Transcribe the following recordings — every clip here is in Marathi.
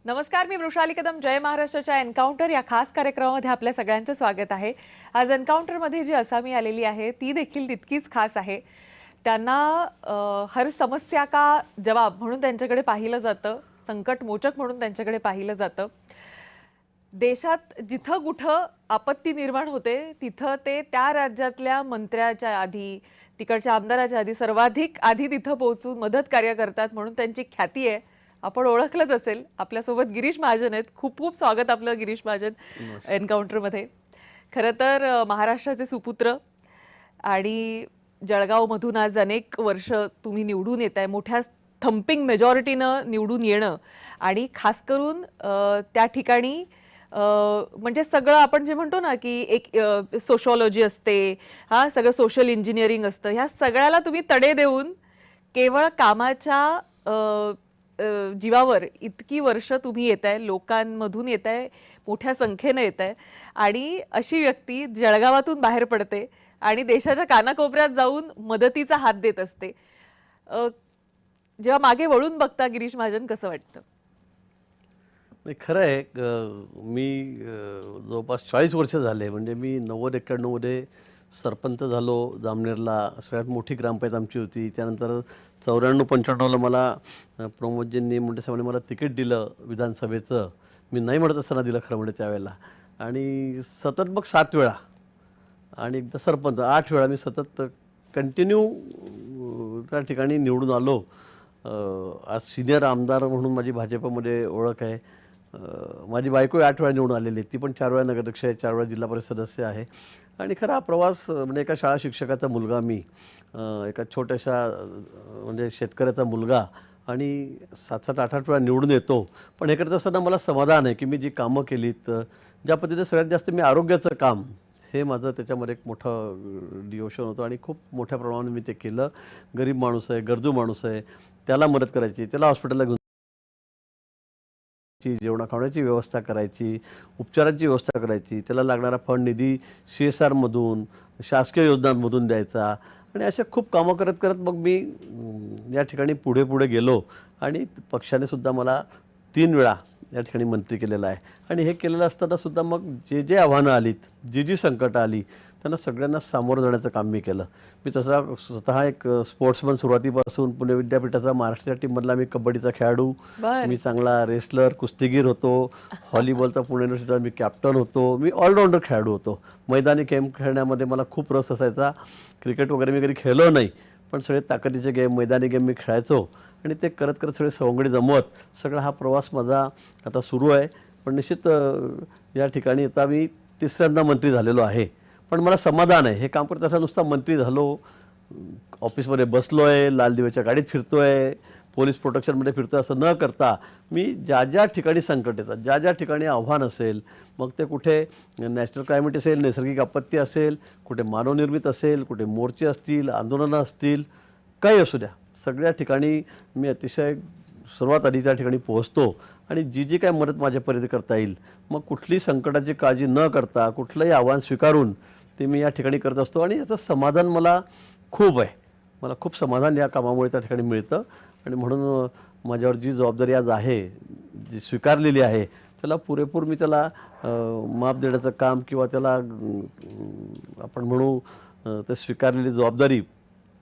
नमस्कार, मी वृषाली कदम. जय महाराष्ट्राच्या एन्काउंटर या खास कार्यक्रमामध्ये आपल्या सगळ्यांचं स्वागत आहे. आज एन्काउंटरमध्ये जी असामी आलेली आहे ती देखील तितकीच खास आहे. त्यांना हर समस्या का जवाब म्हणून त्यांच्याकडे पाहिलं जातं, संकट मोचक म्हणून त्यांच्याकडे पाहिलं जातं. देशात जिथं कुठं आपत्ती निर्माण होते तिथं ते त्या राज्यातल्या मंत्र्याच्या आधी, तिकडच्या आमदाराच्या आधी सर्वाधिक आधी तिथं पोहोचून मदत कार्य करतात म्हणून त्यांची ख्याती आहे. आपण ओळखलंच असेल. आपल्यासोबत गिरीश महाजन आहेत. खूप खूप स्वागत आपलं गिरीश महाजन एन्काउंटरमध्ये. खरं तर महाराष्ट्राचे सुपुत्र आणि जळगावमधून आज अनेक वर्ष तुम्ही निवडून येताय. मोठ्या थम्पिंग मेजॉरिटीनं निवडून येणं आणि खास करून त्या ठिकाणी म्हणजे सगळं आपण जे म्हणतो ना की एक सोशॉलॉजी असते, सगळं सोशल इंजिनिअरिंग असतं, ह्या सगळ्याला तुम्ही तडे देऊन केवळ कामाच्या जीवावर इतकी वर्ष तुम्ही येताय, लोकांमधून येताय, मोठ्या संख्येने येताय आणि अशी व्यक्ती जळगावातून बाहेर पडते आणि देशाच्या कानाकोपऱ्यात जाऊन मदतीचा हात देत असते. जेव्हा मागे वळून बघता गिरीश महाजन, कसं वाटतं? नाही, खरं आहे. मी जवळपास 40 वर्ष झाले. म्हणजे मी 90-91 मध्ये सरपंच झालो जामनेरला. सगळ्यात मोठी ग्रामपंचायत आमची होती. त्यानंतर 94-95ला मला प्रमोदजींनी मुंडे साहेबांनी मला तिकीट दिलं विधानसभेचं. मी नाही म्हणत असताना दिलं खरं म्हणजे त्यावेळेला. आणि सतत मग 7 वेळा आणि एकदा सरपंच 8 वेळा मी सतत कंटिन्यू त्या ठिकाणी निवडून आलो. आज सिनियर आमदार म्हणून माझी भाजपमध्ये ओळख आहे. माझी बायको 8 वेळा निवडून आलेली आहे. ती पण 4 वेळा नगराध्यक्ष आहे, 4 वेळा जिल्हा परिषद सदस्य आहे. आणि खरा हा प्रवास म्हणजे एका शाळा शिक्षकाचा मुलगा मी, एका छोट्याशा म्हणजे शेतकऱ्याचा मुलगा आणि 7-7, 8-8 वेळा निवडून येतो. पण हे करत असताना मला समाधान आहे की मी जी कामं केलीत, ज्या पद्धतीने सगळ्यात जास्त मी आरोग्याचं काम, हे माझं त्याच्यामध्ये एक मोठं डिवोशन होतं आणि खूप मोठ्या प्रमाणात मी ते केलं. गरीब माणूस आहे, गरजू माणूस आहे, त्याला मदत करायची, त्याला हॉस्पिटलला घेऊन जेवणा खाण्याची व्यवस्था करायची, उपचारांची व्यवस्था करायची, त्याला लागणारा फंड निधी CSRमधून, शासकीय योजनांमधून द्यायचा. आणि अशा खूप कामं करत करत मग मी या ठिकाणी पुढे पुढे गेलो आणि पक्षाने सुद्धा मला 3 वेळा या ठिकाणी मंत्री केलेलं आहे. आणि हे केलेलं असताना सुद्धा मग जे जे आव्हानं आलीत, जी जी संकटं आली, त्यांना सगळ्यांना सामोरं जाण्याचं काम मी केलं. मी तसा स्वतः एक स्पोर्ट्समन सुरुवातीपासून. पुणे विद्यापीठाचा महाराष्ट्र टीममधला मी कबड्डीचा खेळाडू, मी चांगला रेसलर, कुस्तीगीर होतो. व्हॉलीबॉलचा पुणे युनिव्हर्सिटीला मी कॅप्टन होतो. मी ऑलराऊंडर खेळाडू होतो. मैदानी गेम खेळण्यामध्ये मला खूप रस असायचा. क्रिकेट वगैरे मी कधी खेळलो नाही, पण सगळे ताकदीचे गेम, मैदानी गेम मी खेळायचो. आणि ते करत करत सगळे सवंगडी जमवत सगळा हा प्रवास माझा आता सुरू आहे. पण निश्चित या ठिकाणी आता मी 3ऱ्यांदा मंत्री झालेलो आहे. पण मला समाधान आहे. हे काम करत असताना नुसता मंत्री झालो, ऑफिसमध्ये बसलो आहे, लाल दिव्याच्या गाडीत फिरतो आहे, पोलीस प्रोटेक्शनमध्ये फिरतो आहे, असं न करता मी ज्या ज्या ठिकाणी संकट येतात, ज्या ज्या ठिकाणी आव्हान असेल, मग ते कुठे नॅशनल क्लायमेट असेल, नैसर्गिक आपत्ती असेल, कुठे मानवनिर्मित असेल, कुठे मोर्चे असतील, आंदोलनं असतील, काही असू द्या, सगळ्या ठिकाणी मी अतिशय सर्वात आधी त्या ठिकाणी पोहोचतो. आणि जी जी काय मदत माझ्यापर्यंत करता येईल, मग कुठली संकटाची काळजी न करता कुठलंही आव्हान स्वीकारून ते मी या ठिकाणी करत असतो. आणि याचं समाधान मला खूप आहे. मला खूप समाधान या कामामुळे त्या ठिकाणी मिळतं. आणि म्हणून माझ्यावर जी जबाबदारी आज आहे, जी स्वीकारलेली आहे, त्याला पुरेपूर मी त्याला माप देण्याचं काम किंवा त्याला आपण म्हणू ते स्वीकारलेली जबाबदारी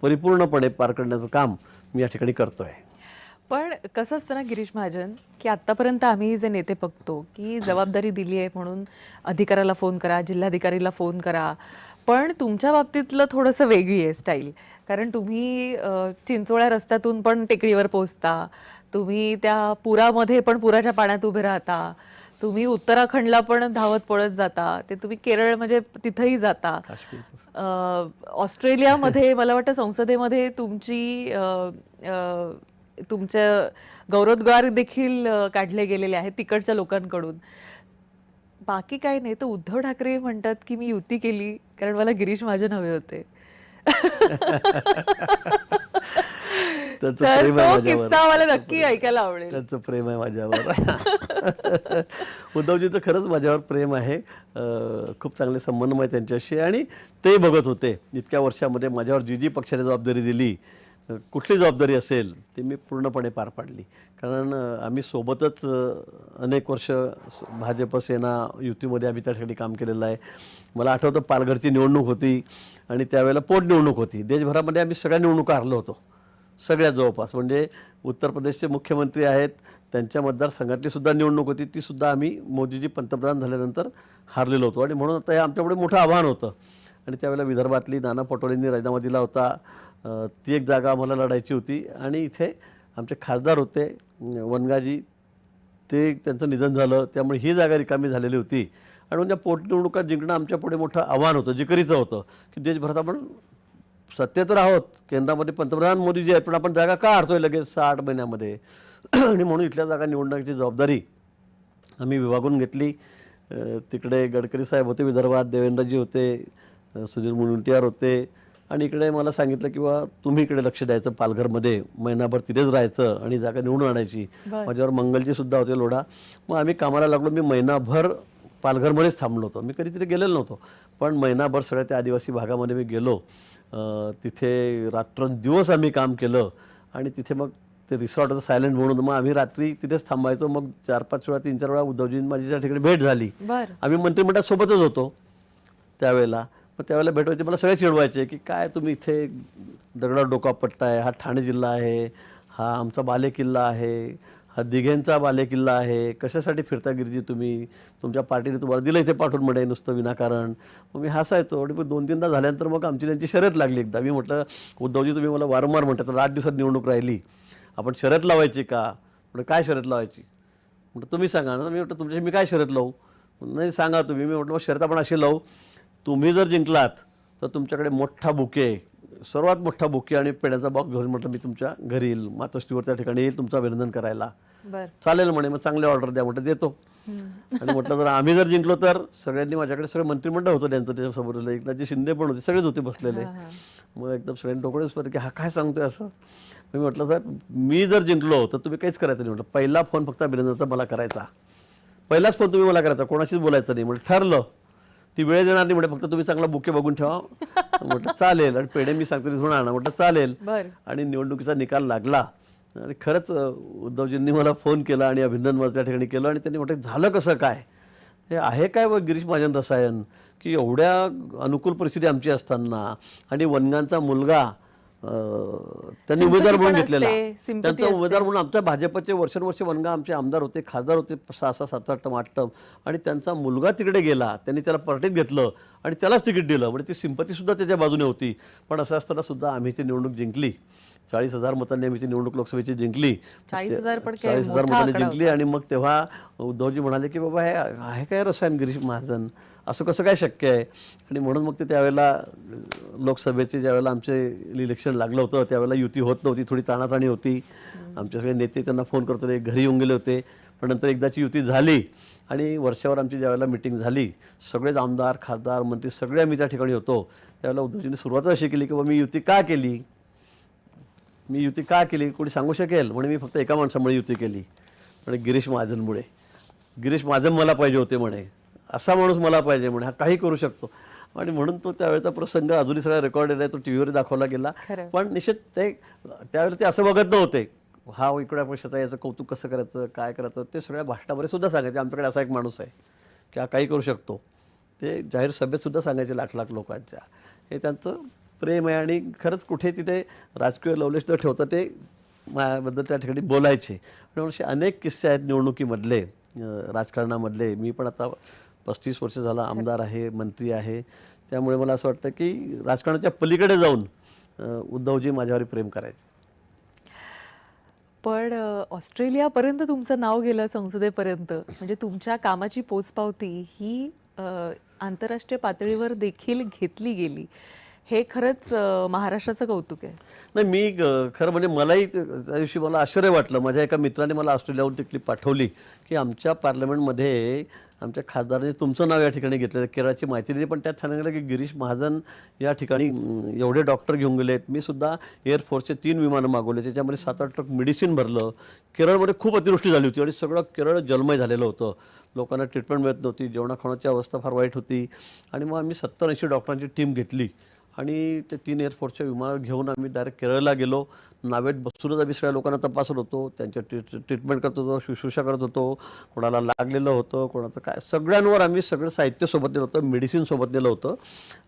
परिपूर्णपणे पार करण्याचं काम मी या ठिकाणी करतो आहे. पण कसं असतं ना गिरीश महाजन, की आत्तापर्यंत आम्ही जे नेते बघतो की जबाबदारी दिली आहे म्हणून अधिकाऱ्याला फोन करा, जिल्हाधिकारीला फोन करा. पण तुमच्या बाबतीतलं थोडंसं वेगळी आहे स्टाईल. कारण तुम्ही चिंचोळ्या रस्त्यातून पण टेकडीवर पोहोचता, तुम्ही त्या पुरामध्ये पण पुराच्या पाण्यात उभे राहता, तुम्ही उत्तराखंडला पण धावत पळत जाता, ते तुम्ही केरळ म्हणजे तिथंही जाता, ऑस्ट्रेलियामध्ये मला वाटतं संसदेमध्ये तुमचं गौरवोद्गार देखील काढले गेलेले आहेत तिकडच्या लोकांकडून. बाकी काही नाही तर उद्धव ठाकरे म्हणतात की मी युती केली कारण मला गिरीश महाजन हवे होते. त्याचं प्रेम आहे माझ्यावर. किस्सा मला नक्की ऐकायला आवडेल. त्याचं प्रेम आहे माझ्यावर. उद्धवजीचं खरंच माझ्यावर प्रेम आहे. खूप चांगले संबंध आहे त्यांच्याशी. आणि ते बघत होते इतक्या वर्षामध्ये माझ्यावर जी जी पक्षाने जबाबदारी दिली, कुठली जबाबदारी असेल ती मी पूर्णपणे पार पाडली. कारण आम्ही सोबतच अनेक वर्ष भाजप सेना युतीमध्ये आम्ही त्या ठिकाणी काम केलेलं आहे. मला आठवतं पालघरची निवडणूक होती आणि त्यावेळेला पोटनिवडणूक होती. देशभरामध्ये आम्ही सगळ्या निवडणुका हरलो होतो, सगळ्यात जवळपास. म्हणजे उत्तर प्रदेशचे मुख्यमंत्री आहेत, त्यांच्या मतदारसंघातली सुद्धा निवडणूक होती, ती सुद्धा आम्ही मोदीजी पंतप्रधान झाल्यानंतर हारलेलो होतो. आणि म्हणून आता हे आमच्यापुढे मोठं आव्हान होतं. आणि त्यावेळेला विदर्भातली नाना पटोलेंनी राजीनामा दिला होता, ती एक जागा आम्हाला लढायची होती. आणि इथे आमचे खासदार होते वनगाजी, ते त्यांचं निधन झालं, त्यामुळे ही जागा रिकामी झालेली होती. आणि म्हणजे पोटनिवडणुका जिंकणं आमच्यापुढे मोठं आव्हान होतं, जिकरीचं होतं की देशभरात आपण सत्तेत आहोत, केंद्रामध्ये पंतप्रधान मोदीजी आहेत, पण आपण जागा का हरतोय लगेच 6-8 महिन्यामध्ये. आणि म्हणून इथल्या जागा निवडण्याची जबाबदारी आम्ही विभागून घेतली. तिकडे गडकरी साहेब होते विदर्भात, देवेंद्रजी होते, सुधीर मुनगंटीवार होते. आणि इकडे मला सांगितलं की बा तुम्ही इकडे लक्ष द्यायचं, पालघरमध्ये महिनाभर तिथेच राहायचं आणि जागा निवडून आणायची. माझ्यावर मंगलजी सुद्धा होते लोढा. मग आम्ही कामाला लागलो. मी महिनाभर पालघरमध्येच थांबलो होतो, मी कधी तिथे गेलेलो नव्हतो, पण महिनाभर सगळ्या त्या आदिवासी भागामध्ये मी गेलो. तिथे रात्रंदिवस आम्ही काम केलं. आणि तिथे मग ते रिसॉर्ट होतं सायलेंट म्हणून, मग आम्ही रात्री तिथेच थांबायचो. मग 4-5 वेळा 3-4 वेळा उद्धवजी माझी त्या ठिकाणी भेट झाली. आम्ही मंत्रिमंडळात सोबतच होतो त्यावेळेला. मग त्यावेळेला भेट व्हायची, मला सगळे चिडवायचे की काय तुम्ही इथे दगडावर डोका पट्टाय, हा ठाणे जिल्हा आहे, हा आमचा बालेकिल्ला आहे, हा दिघेंचा बालेकिल्ला आहे, कशासाठी फिरता गिरजी तुम्ही, तुमच्या पार्टीने तुम्हाला दिलं इथे पाठवून म्हणे नुसतं विनाकारण. मग मी हसायचो. आणि मग 2-3दा झाल्यानंतर मग आमची त्यांची शर्यत लागली. एकदा मी म्हटलं उद्धवजी तुम्ही मला वारंवार म्हणतात, तर 8 दिवसात निवडणूक राहिली, आपण शर्यत लावायची का? म्हटलं काय शर्यत लावायची? म्हटलं तुम्ही सांगा ना. मी म्हटलं तुमच्याशी मी काय शर्यत लावू? नाही सांगा तुम्ही. मी म्हटलं मग शर्यत आपण अशी लावू, तुम्ही जर जिंकलात तर तुमच्याकडे मोठा बुके, सर्वात मोठा बुके आणि पेढ्याचा बॉक्स घेऊन म्हटलं मी तुमच्या घरी येईल, मातोश्रीवर त्या ठिकाणी येईल तुमचं अभिनंदन करायला. चालेल म्हणे, मग चांगले ऑर्डर द्या. म्हटलं देतो. आणि म्हटलं जर आम्ही जर जिंकलो तर सगळ्यांनी, माझ्याकडे सगळं मंत्रिमंडळ होतं त्यांचं, त्याच्यासमोर एकनाथजी शिंदे पण होते, सगळेच होते बसलेले. मग एकदम सगळ्यांनी डोकडेच पडले की हा काय सांगतोय असं. मी म्हटलं साहेब मी जर जिंकलो तर तुम्ही काहीच करायचं नाही. म्हटलं पहिला फोन फक्त अभिनंदनाचा मला करायचा, पहिलाच फोन तुम्ही मला करायचा, कोणाशीच बोलायचं नाही. म्हटलं ठरलं, ती वेळ देणार नाही. म्हणजे फक्त तुम्ही चांगला बुके बघून ठेवा. म्हटलं चालेल. आणि पेढे मी सांगतो रिझून आणा. म्हटलं चालेल. आणि निवडणुकीचा निकाल लागला. आणि खरंच उद्धवजींनी मला फोन केला आणि अभिनंदन मला त्या ठिकाणी केलं. आणि त्यांनी म्हटलं झालं कसं काय, हे आहे काय व गिरीश महाजन रसायन की एवढ्या अनुकूल परिस्थिती आमची असताना आणि वनगांचा मुलगा त्यांनी उमेदवार म्हणून घेतलेला, त्यांचा उमेदवार म्हणून आमच्या भाजपचे वर्षानुवर्षे वनगा आमचे आमदार होते, खासदार होते 6-6, 7-8 टर्म 8 टर्म. आणि त्यांचा मुलगा तिकडे गेला, त्यांनी त्याला पार्टीत घेतलं आणि त्यालाच तिकीट दिलं. म्हणजे ती सिंपतीसुद्धा त्याच्या बाजूने होती. पण असं असताना सुद्धा आम्ही ती निवडणूक जिंकली. 40,000 मतांनी आम्ही ती निवडणूक लोकसभेची जिंकली. 40,000 मतांनी जिंकली. आणि मग तेव्हा उद्धवजी म्हणाले की बाबा हे आहे काय रसायन गिरीश महाजन, असं कसं काय शक्य आहे. आणि म्हणून मग ते त्यावेळेला लोकसभेचे ज्यावेळेला आमचे इलेक्शन लागलं होतं त्यावेळेला युती होत नव्हती, थोडी ताणाताणी होती. आमचे सगळे नेते त्यांना फोन करत होते, घरी येऊन गेले होते. पण नंतर एकदाची युती झाली आणि वर्षावर आमची ज्यावेळेला मिटिंग झाली, सगळेच आमदार खासदार मंत्री सगळे आम्ही त्या ठिकाणी होतो. त्यावेळेला उद्धवजींनी सुरुवात अशी केली की बाबा मी युती का केली, मी युती का केली कोणी सांगू शकेल. म्हणे मी फक्त एका माणसामुळे युती केली, म्हणे गिरीश महाजनमुळे. गिरीश महाजन मला पाहिजे होते म्हणे, असा माणूस मला पाहिजे म्हणे, हा काही करू शकतो. आणि म्हणून तो त्यावेळेचा प्रसंग अजूनही सगळा रेकॉर्डेड आहे, तो टी व्हीवर दाखवला गेला. पण निश्चित ते त्यावेळेला ते असं बघत नव्हते, हा इकडे पैशाचा याचं कौतुक कसं करायचं काय करायचं ते सगळ्या भाषणामध्ये सुद्धा सांगायचे. आमच्याकडे असा एक माणूस आहे की हा काही करू शकतो, ते जाहीर सभेत सुद्धा सांगायचे लाख लोकांच्या. हे त्यांचं प्रेम आहे. आणि खरंच कुठे तिथे राजकीय लवलेश न ठेवता ते माझ्याबद्दल त्या ठिकाणी बोलायचे. आणि असे अनेक किस्से आहेत निवडणुकीमधले, राजकारणामधले. मी पण आता 35 वर्ष झाला आमदार आहे, मंत्री आहे. त्यामुळे मला असं वाटतं की राजकारणाच्या पलीकडे जाऊन उद्धवजी माझ्यावर प्रेम करायचे. पण ऑस्ट्रेलियापर्यंत तुमचं नाव गेलं, संसदेपर्यंत. म्हणजे तुमच्या कामाची पोचपावती ही आंतरराष्ट्रीय पातळीवर देखील घेतली गेली. हे खरंच महाराष्ट्राचं कौतुक आहे. नाही मी खरं म्हणजे मलाही त्या दिवशी मला आश्चर्य वाटलं. माझ्या एका मित्राने मला ऑस्ट्रेलियाहून ती क्लिप पाठवली की आमच्या पार्लमेंटमध्ये आमच्या खासदारांनी तुमचं नाव या ठिकाणी घेतलेलं, केरळची माहिती दिली. पण त्यात सांगितलं की गिरीश महाजन या ठिकाणी एवढे डॉक्टर घेऊन गेलेत. मी सुद्धा एअरफोर्सचे 3 विमानं मागवले, त्याच्यामध्ये 7-8 ट्रक मेडिसिन भरलं. केरळमध्ये खूप अतिवृष्टी झाली होती आणि सगळं केरळ जलमय झालेलं होतं. लोकांना ट्रीटमेंट मिळत नव्हती, जेवणाखाण्याची अवस्था फार वाईट होती. आणि मग आम्ही 70-80 डॉक्टरांची टीम घेतली आणि ते 3 एअरफोर्सच्या विमानावर घेऊन आम्ही डायरेक्ट केरळला गेलो. नावेत बसूनच आम्ही सगळ्या लोकांना तपासत होतो, त्यांच्या ट्रीटमेंट करत होतो, शुश्रूषा करत होतो, कोणाला लागलेलं होतं, कोणाचं काय, सगळ्यांवर आम्ही सगळं साहित्य सोबत नेलं होतं, मेडिसिन सोबत नेलं होतं.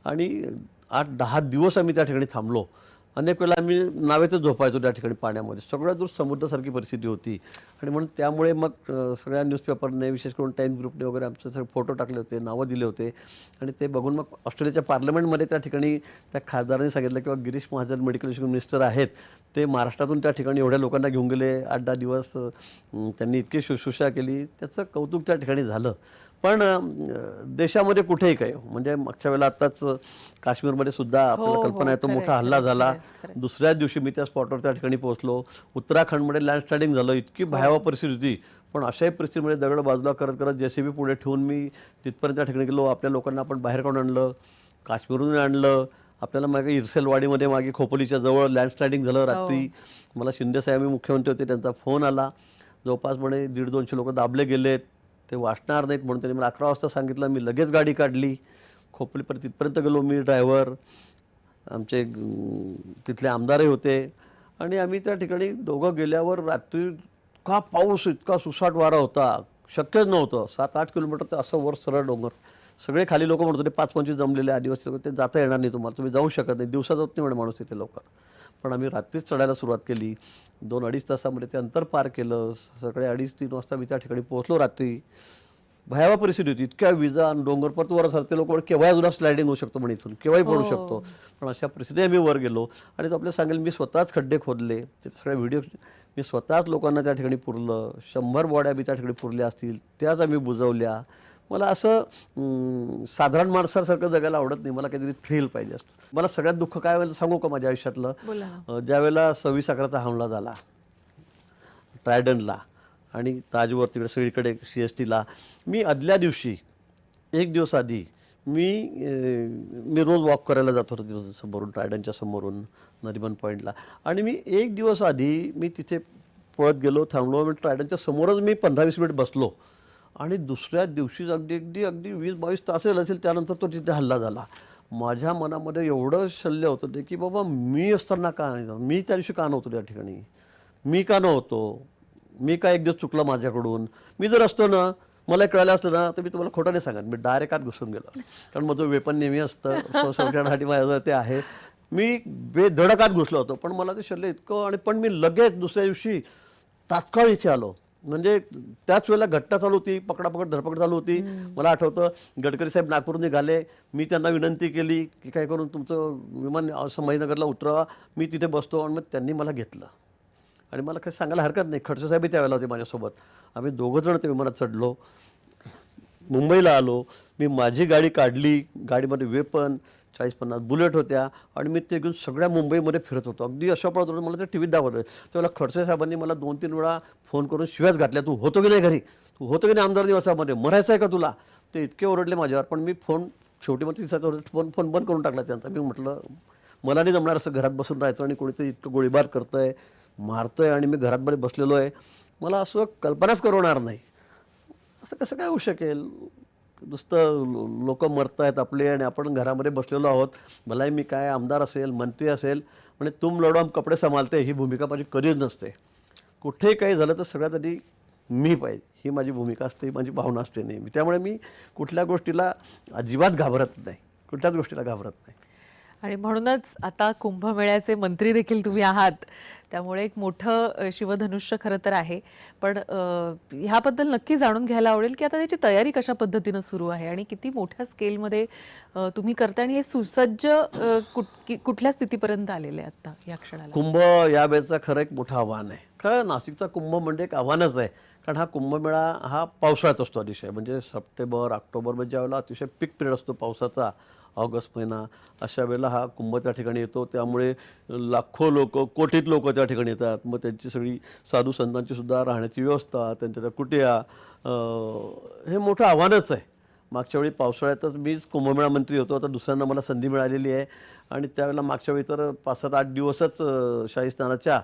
आणि 8-10 दिवस आम्ही त्या ठिकाणी थांबलो. अनेक वेळा आम्ही नावेतच झोपायचो त्या ठिकाणी पाण्यामध्ये. सगळ्या दूर समुद्रासारखी परिस्थिती होती. आणि म्हणून त्यामुळे मग सगळ्या न्यूजपेपरने, विशेष करून टाइम्स ग्रुपने वगैरे आमचे सगळे फोटो टाकले होते, नावं दिले होते. आणि ते बघून मग ऑस्ट्रेलियाच्या पार्लमेंटमध्ये त्या ठिकाणी त्या खासदारांनी सांगितलं किंवा Girish Mahajan medical education minister आहेत, ते महाराष्ट्रातून त्या ठिकाणी एवढ्या लोकांना घेऊन गेले. 8-10 दिवस त्यांनी इतकी शुश्रूषा केली, त्याचं कौतुक त्या ठिकाणी झालं. पण देशामध्ये कुठेही काय, म्हणजे मागच्या वेळेला आत्ताच काश्मीरमध्ये सुद्धा आपल्याला कल्पना आहे, तो मोठा हल्ला झाला. दुसऱ्याच दिवशी मी त्या स्पॉटवर त्या ठिकाणी पोहोचलो. उत्तराखंडमध्ये लँडस्लायडिंग झालं, इतकी भयावह परिस्थिती होती. पण अशाही परिस्थितीमध्ये दगड बाजूला करत करत JCB पुढे ठेवून मी तिथपर्यंत त्या ठिकाणी गेलो. आपल्या लोकांना आपण बाहेर काढून आणलं, काश्मीरहून आणलं. आपल्याला मागे इरसेलवाडीमध्ये मागे खोपोलीच्या जवळ लँडस्लायडिंग झालं रात्री. मला शिंदे साहेब मुख्यमंत्री होते, त्यांचा फोन आला. जवळपास म्हणे 150-200 लोक दाबले गेलेत, ते वाचणार नाहीत म्हणून त्यांनी मला 11 वाजता सांगितलं. मी लगेच गाडी काढली, खोपोलीपर्यंत तिथपर्यंत गेलो. मी ड्रायव्हर, आमचे तिथले आमदारही होते. आणि आम्ही त्या ठिकाणी दोघं गेल्यावर रात्री इतका पाऊस, इतका सुसाट वारा होता, शक्यच नव्हतं. 7-8 किलोमीटर तर असं वर सरळ डोंगर. सगळे खाली लोक म्हणत होते, 5-25 जमलेले आदिवासी लोक, ते जाता येणार नाही तुम्हाला, तुम्ही जाऊ शकत नाही, दिवसा जात नाही म्हणे माणूस तिथे लवकर. पण आम्ही रात्रीच चढायला सुरुवात केली. 2-2.5 तासामध्ये ते अंतर पार केलं. सकाळी 2:30-3 वाजता मी त्या ठिकाणी पोहोचलो रात्री. भयावह परिस्थिती होती, इतक्या विजा आणि डोंगर परत वर सरते लोक केव्हाही अजून स्लायडिंग होऊ शकतो म्हणे, इथून केव्हाही पडू शकतो. पण अशा परिस्थितीत आम्ही वर गेलो. आणि तो आपल्याला सांगेल, मी स्वतःच खड्डे खोदले, ते सगळे व्हिडिओ मी स्वतःच लोकांना त्या ठिकाणी पुरलं. 100 बॉड्या मी त्या ठिकाणी पुरल्या असतील, त्याच आम्ही बुजवल्या. मला असं साधारण माणसासारखं जगायला आवडत नाही, मला काहीतरी थ्रिल पाहिजे असतं. मला सगळ्यात दुःख काय वेळेला सांगू का माझ्या आयुष्यातलं, ज्यावेळेला 26/11चा हमला झाला ट्रायडनला आणि ताजवर तिकडे सगळीकडे CSTला. मी आदल्या दिवशी 1 दिवस आधी मी रोज वॉक करायला जात होतो तिथं समोरून, ट्रायडनच्या समोरून नरिमन पॉईंटला. आणि मी 1 दिवस आधी मी तिथे पळत गेलो, थांबलो. मी ट्रायडनच्या समोरच मी 15-20 मिनिट बसलो. आणि दुसऱ्या दिवशीच अगदी 20-22 तास असेल त्यानंतर तो तिथे हल्ला झाला. माझ्या मनामध्ये एवढं शल्य होतं ते की बाबा मी असताना का नाही, मी त्या दिवशी का नव्हतो त्या ठिकाणी, मी का नव्हतो, मी का एक दिवस चुकलं माझ्याकडून. मी जर असतो ना, मला कळलं असतं ना, तर मी तुम्हाला खोटं नाही सांगत, मी डायरेक्ट आत घुसून गेलो. कारण माझं वेपन नेहमी असतं, संरक्षणासाठी माझं ते आहे. मी बेधडक आत घुसलो होतो. पण मला ते शल्य इतकं, आणि पण मी लगेच दुसऱ्या दिवशी तात्काळ इथे आलो. म्हणजे त्याच वेळेला घटना चालू होती, पकडापकड धरपकड चालू होती. मला आठवतं गडकरी साहेब नागपूरहून निघाले, मी त्यांना विनंती केली की काय करून तुमचं विमान संभाजीनगरला उतरवा, मी तिथे बसतो. आणि मग त्यांनी मला घेतलं. आणि मला काही सांगायला हरकत नाही, खडसे साहेबही त्यावेळेला होते माझ्यासोबत. आम्ही दोघंजण त्या विमानात चढलो, मुंबईला आलो. मी माझी गाडी काढली, गाडीमध्ये वेपन 40-50 बुलेट होत्या. आणि मी ते घेऊन सगळ्या मुंबईमध्ये फिरत होतो. अगदी अशा पडत होतं, मला ते टीव्हीत दाखवत होते. त्यावेळेला खडसे साहेबांनी मला 2-3 वेळा फोन करून शिव्याच घातल्या, तू होतो की नाही घरी, तू होतो की नाही आमदार दिवसामध्ये, मरायचं आहे का तुला. ते इतके ओरडले माझ्यावर. पण मी फोन शेवटी मग तिचा फोन बंद करून टाकला त्यांचा. मी म्हटलं मला नाही जमणार असं घरात बसून राहायचं, आणि कोणीतरी इतकं गोळीबार करतंय, मारतंय, आणि मी घरात बसलेलो आहे, मला असं कल्पनाच करवणार नाही. असं कसं काय होऊ शकेल. नुसतं लोक मरत आहेत आपले, आणि आपण घरामध्ये बसलेलो आहोत. भलाही मी काय आमदार असेल, मंत्री असेल, म्हणजे तुम लढो हम कपडे संभालते, ही भूमिका माझी कधीच नसते. कुठेही काही झालं तर सगळ्यात आधी मी पाहिजे, ही माझी भूमिका असते, माझी भावना असते नेहमी. त्यामुळे मी कुठल्या गोष्टीला अजिबात घाबरत नाही, कुठल्याच गोष्टीला घाबरत नाही. आणि म्हणूनच आता कुंभमेळ्याचे मंत्री देखील तुम्ही आहात, त्यामुळे एक मोठं शिवधनुष्य खरं तर आहे. पण ह्याबद्दल नक्की जाणून घ्यायला आवडेल की आता त्याची तयारी कशा पद्धतीनं सुरू आहे आणि किती मोठ्या स्केलमध्ये तुम्ही करताय, आणि हे सुसज्ज कुठल्या स्थितीपर्यंत आलेले आहे आता या क्षणाला. कुंभ यावेळेचा खरं एक मोठं आव्हान आहे. खरं नाशिकचा कुंभ म्हणजे एक आव्हानच आहे. कारण हा कुंभमेळा हा पावसाळ्यात असतो अतिशय, म्हणजे सप्टेंबर ऑक्टोबरमध्ये ज्यावेळेला अतिशय पीक पिरियड असतो पावसाचा, ऑगस्ट महिना, अशा वेळेला हा कुंभ त्या ठिकाणी येतो. त्यामुळे लाखो लोक, कोटीत लोक त्या ठिकाणी येतात. मग त्यांची सगळी साधू संतांची सुद्धा राहण्याची व्यवस्था, त्यांच्या त्या कुटिया, हे मोठं आव्हानच आहे. मागच्या वेळी पावसाळ्यातच मीच कुंभमेळा मंत्री होतो, आता दुसऱ्यांदा मला संधी मिळालेली आहे. आणि त्यावेळेला मागच्या वेळी तर 5-7-8 दिवसच शाही स्नानाच्या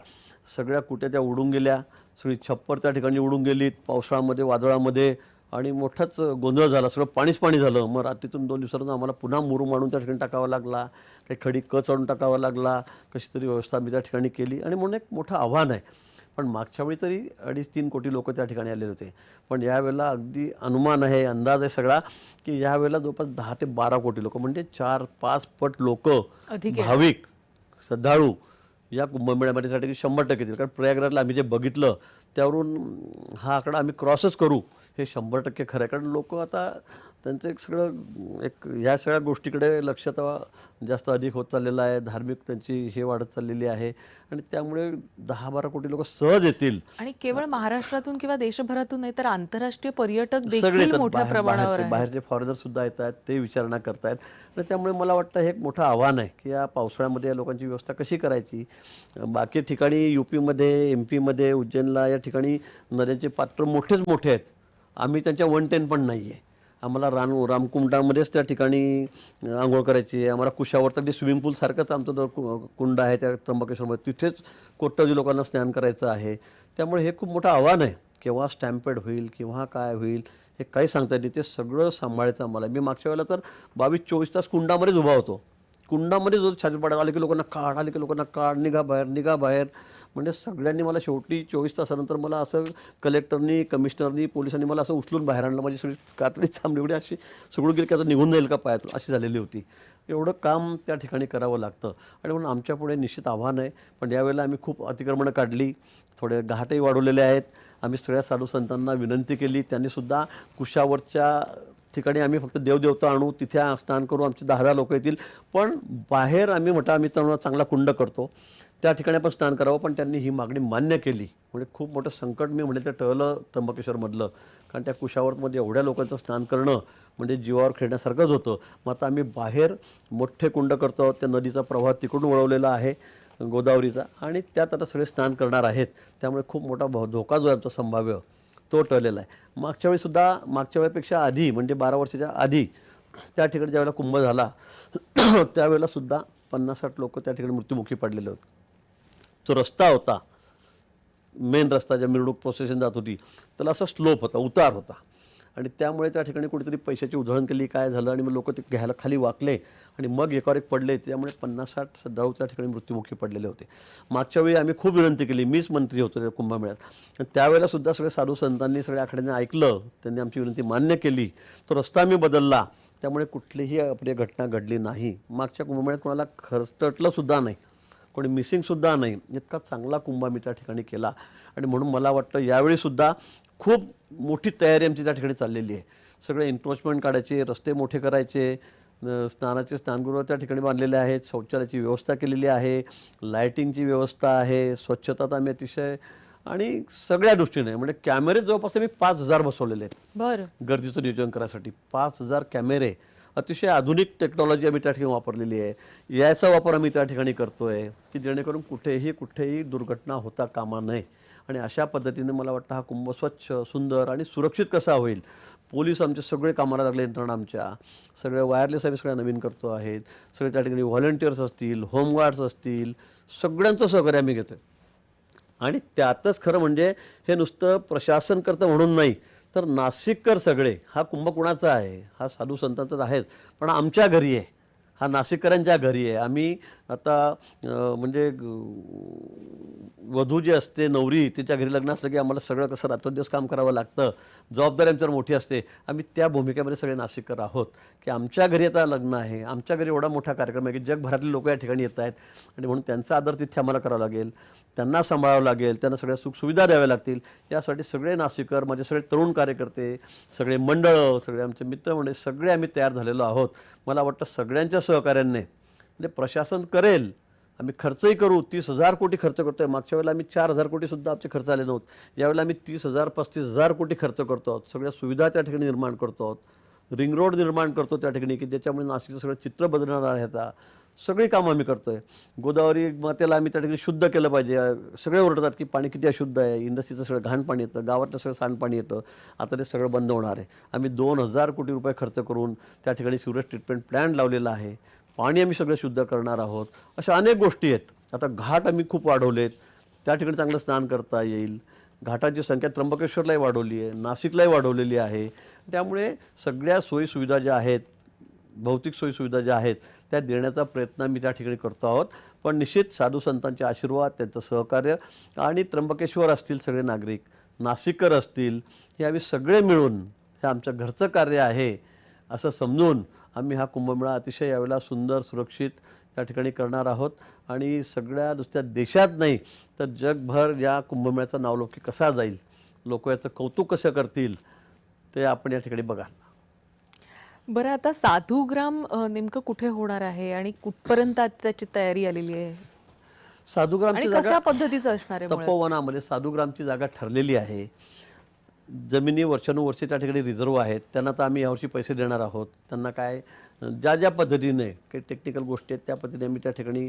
सगळ्या कुट्या त्या उडून गेल्या, सगळी छप्पर त्या ठिकाणी उडून गेलीत पावसाळ्यामध्ये, वादळामध्ये. आणि मोठाच गोंधळ झाला, सगळं पाणीच पाणी झालं. मग रात्रीतून 2 दिवसांनी आम्हाला पुन्हा मुरुम आणून त्या ठिकाणी टाकावा लागला, काही खडी कच आणून टाकावा लागला, कशी तरी व्यवस्था आम्ही त्या ठिकाणी केली. आणि म्हणून एक मोठं आव्हान आहे. पण मागच्या वेळी तरी 2.5-3 कोटी लोक त्या ठिकाणी आलेले होते. पण यावेळेला अगदी अनुमान आहे, अंदाज आहे सगळा, की यावेळेला जवळपास 10 ते 12 कोटी लोक, म्हणजे 4-5 पट लोक, भाविक, श्रद्धाळू या कुंभमेळ्यामध्ये साठी 100% येतील. कारण प्रयागराजला आम्ही जे बघितलं त्यावरून हा आकडा आम्ही क्रॉसच करू हे 100% खरं आहे. कारण लोक आता त्यांचं एक सगळं एक ह्या सगळ्या गोष्टीकडे लक्ष आता जास्त अधिक होत चाललेलं आहे. धार्मिक त्यांची हे वाढत चाललेली आहे आणि त्यामुळे 10-12 कोटी लोक सहज येतील. आणि केवळ महाराष्ट्रातून किंवा देशभरातून नाही तर आंतरराष्ट्रीय पर्यटक सगळे देखील येतात, मोठ्या प्रमाणावर आहेत. बाहेरचे फॉरेनर सुद्धा येतात, ते विचारणा करतायत. आणि त्यामुळे मला वाटतं हे एक मोठं आव्हान आहे की या पावसाळ्यामध्ये या लोकांची व्यवस्था कशी करायची. बाकी ठिकाणी UP-मध्ये, MP-मध्ये, उज्जैनला या ठिकाणी नद्यांचे पात्र मोठेच मोठे आहेत. आम्ही त्यांच्या 1/10 पण नाही आहे. आम्हाला रामकुंडामध्येच त्या ठिकाणी आंघोळ करायची आहे. आम्हाला कुशावर तर स्विमिंग पूलसारखंच आमचं जो कुंड आहे त्या त्र्यंबकेश्वरमध्ये, तिथेच कोट्यावधी लोकांना स्नान करायचं आहे. त्यामुळे हे खूप मोठं आव्हान आहे. केव्हा स्टॅम्पेड होईल, केव्हा काय होईल हे काही सांगता येत नाही. ते सगळं सांभाळायचं आम्हाला. मी मागच्या वेळेला तर 22-24 तास कुंडामध्येच उभा होतो. कुंडामध्ये जो छाती पडायला आले की लोकांना काढ, आले की लोकांना काढ, निघा बाहेर, निघा बाहेर. म्हणजे सगळ्यांनी मला शेवटी 24 तासानंतर मला असं कलेक्टरनी, कमिशनरनी, पोलिसांनी मला असं उचलून बाहेर आणलं. माझी सगळी कातडी चांबली एवढी अशी सगळं गेली की आता निघून जाईल का पायातून अशी झालेली होती. एवढं काम त्या ठिकाणी करावं लागतं आणि म्हणून आमच्यापुढे निश्चित आव्हान आहे. पण यावेळेला आम्ही खूप अतिक्रमणं काढली, थोडे घाटही वाढवलेले आहेत. आम्ही सगळ्या साधू संतांना विनंती केली, त्यांनीसुद्धा कुशावरच्या ठिकाणी आम्ही फक्त देवदेवता आणू, तिथे स्नान करू, आमचे 10-10 लोक येतील. पण बाहेर आम्ही म्हटलं आम्ही तर चांगला कुंड करतो, त्या ठिकाणी आपण स्नान करावं. पण त्यांनी ही मागणी मान्य केली. म्हणजे खूप मोठं संकट मी म्हणेल ते टळलं त्र्यंबकेश्वरमधलं. कारण त्या कुशावरमध्ये एवढ्या लोकांचं स्नान करणं म्हणजे जीवावर खेळण्यासारखंच होतं. मग आता आम्ही बाहेर मोठे कुंड करतो. त्या नदीचा प्रवाह तिकडून वळवलेला आहे गोदावरीचा आणि त्यात आता सगळे स्नान करणार आहेत. त्यामुळे खूप मोठा धोका जो आहे आमचा संभाव्य तो टळलेला आहे. मागच्या वेळीसुद्धा मागच्या वेळेपेक्षा आधी म्हणजे 12 वर्षाच्या आधी त्या ठिकाणी ज्यावेळेला कुंभ झाला त्यावेळेलासुद्धा 50-60 लोक त्या ठिकाणी मृत्युमुखी पडलेले होते. तो रस्ता होता, मेन रस्ता, ज्या मिरवणूक प्रोसेशन जात होती त्याला असा स्लोप होता, उतार होता आणि त्यामुळे त्या ठिकाणी कुठेतरी पैशाची उधळण केली, काय झालं आणि मग लोक ते घ्यायला खाली वाकले आणि मग एकावर एक पडले. त्यामुळे 50-60 श्रद्धाळू त्या ठिकाणी मृत्युमुखी पडलेले होते. मागच्या वेळी आम्ही खूप विनंती केली, मीच मंत्री होतो त्या कुंभमेळ्यात, त्यावेळेलासुद्धा सगळे साधू संतांनी सगळ्या आखाड्यांनी ऐकलं, त्यांनी आमची विनंती मान्य केली. तो रस्ता मी बदलला, त्यामुळे कुठलीही अप्रिय घटना घडली नाही. मागच्या कुंभमेळ्यात कोणाला खरचटलंसुद्धा नाही, कोणी मिसिंगसुद्धा नाही. इतका चांगला कुंभ आम्ही त्या ठिकाणी केला आणि म्हणून मला वाटतं यावेळीसुद्धा खूप मोठी तयारी आमची त्या ठिकाणी चाललेली आहे. सगळे एन्क्रोचमेंट काढायचे, रस्ते मोठे करायचे, स्नानाचे स्नानगृह त्या ठिकाणी बांधलेले आहेत, शौचालयाची व्यवस्था केलेली आहे, लायटिंगची व्यवस्था आहे, स्वच्छता तर आम्ही अतिशय आणि सगळ्या दृष्टीने म्हणजे कॅमेरे जवळपास मी 5,000 बसवलेले आहेत. बरं, गर्दीचं नियोजन करायसाठी 5,000 कॅमेरे, अतिशय आधुनिक टेक्नॉलॉजी आम्ही त्या ठिकाणी वापरलेली आहे. याचा वापर आम्ही त्या ठिकाणी करतो आहे की जेणेकरून कुठेही दुर्घटना होता कामा नये. आणि अशा पद्धतीने मला वाटतं हा कुंभ स्वच्छ, सुंदर आणि सुरक्षित कसा होईल. पोलीस आमचे सगळे कामाला लागले, यंत्रणा आमच्या सगळे वायरलेस आम्ही सगळ्या नवीन करतो आहेत. सगळे त्या ठिकाणी व्हॉलंटियर्स असतील, होमगार्ड्स असतील, सगळ्यांचं सहकार्य आम्ही घेतो आहे. आणि त्यातच खरं म्हणजे हे नुसतं प्रशासन करतं म्हणून नाही, तर नाशिककर सगळे, हा कुंभ कुणाचा आहे, हा साधू संतांचाच आहेच, पण आमच्या घरी आहे, हा नाशिककरांच्या घरी आहे. आम्ही आता म्हणजे वधू जी असते, नवरी, तिच्या घरी लग्न असलं की आम्हाला सगळं कसं रात्रंदिवस काम करावं लागतं, जबाबदारी आमच्यावर मोठी असते. आम्ही त्या भूमिकेमध्ये सगळे नाशिककर आहोत की आमच्या घरी आता लग्न आहे, आमच्या घरी एवढा मोठा कार्यक्रम आहे की जगभरातले लोक या ठिकाणी येत आहेत आणि म्हणून त्यांचा आदर तिथे आम्हाला करावा लागेल, त्यांना सांभाळावं लागेल, त्यांना सगळ्या सुखसुविधा द्याव्या लागतील. यासाठी सगळे नाशिककर, माझे सगळे तरुण कार्यकर्ते, सगळे मंडळ, सगळे आमचे मित्रमंडळी सगळे आम्ही तयार झालेलो आहोत. मला वाटतं सगळ्यांच्या सहकार्याने म्हणजे प्रशासन करेल, आम्ही खर्चही करू. 30,000 कोटी खर्च करतो आहे. मागच्या वेळेला आम्ही 4,000 कोटीसुद्धा आमचे खर्च आले नव्हते. यावेळेला आम्ही 30,000-35,000 कोटी खर्च करतो आहोत. सगळ्या सुविधा त्या ठिकाणी निर्माण करतो आहोत. रिंग रोड निर्माण करतो त्या ठिकाणी की ज्याच्यामुळे नाशिकचं सगळं चित्र बदलणार आहे. आता सगळी कामं आम्ही करतो आहे. गोदावरी मातेला आम्ही त्या ठिकाणी शुद्ध केलं पाहिजे. सगळे ओरडतात की पाणी किती अशुद्ध आहे, इंडस्ट्रीचं सगळं घाण पाणी येतं, गावातलं सगळं सांडपाणी येतं. आता ते सगळं बंद होणार आहे. आम्ही 2,000 कोटी रुपये खर्च करून त्या ठिकाणी सिवरेज ट्रीटमेंट प्लॅन्ट लावलेला आहे. पाणी आम्ही सगळं शुद्ध करणार आहोत. अशा अनेक गोष्टी आहेत. आता घाट आम्ही खूप वाढवलेत, त्या ठिकाणी चांगलं स्नान करता येईल. घाटाची संख्या त्र्यंबकेश्वरलाही वाढवली आहे, नाशिकलाही वाढवलेली आहे. त्यामुळे सगळ्या सोयीसुविधा ज्या आहेत, भौतिक सोयीसुविधा ज्या आहेत त्या देण्याचा प्रयत्न आम्ही त्या ठिकाणी करतो आहोत. पण निश्चित साधू संतांचे आशीर्वाद, त्यांचं सहकार्य आणि त्र्यंबकेश्वर असतील सगळे नागरिक, नाशिककर असतील, हे आम्ही सगळे मिळून हे आमचं घरचं कार्य आहे असं समजून आम्ही हा कुंभमेळा अतिशय यावेळेला सुंदर, सुरक्षित या ठिकाणी करणार आहोत. आणि सगळ्या नुसत्या देशात नाही तर जगभर या कुंभमेळ्याचा नावलौकिक कसा जाईल, लोक याचं कौतुक कसं करतील, ते आपण या ठिकाणी बघाल. बरं, आता साधूग्राम नेमकं कुठे होणार आहे आणि कुठपर्यंत आता त्याची तयारी आलेली आहे साधूग्रामची आणि जागा कशा पद्धतीचं असणार आहे मुळात? तपोवनामध्ये साधूग्रामची जागा ठरलेली आहे. जमिनी वर्षानुवर्षे त्या ठिकाणी रिझर्व आहेत. त्यांना तर आम्ही यावर्षी पैसे देणार आहोत. त्यांना काय ज्या ज्या पद्धतीने काही टेक्निकल गोष्टी आहेत त्या पद्धतीने आम्ही त्या ठिकाणी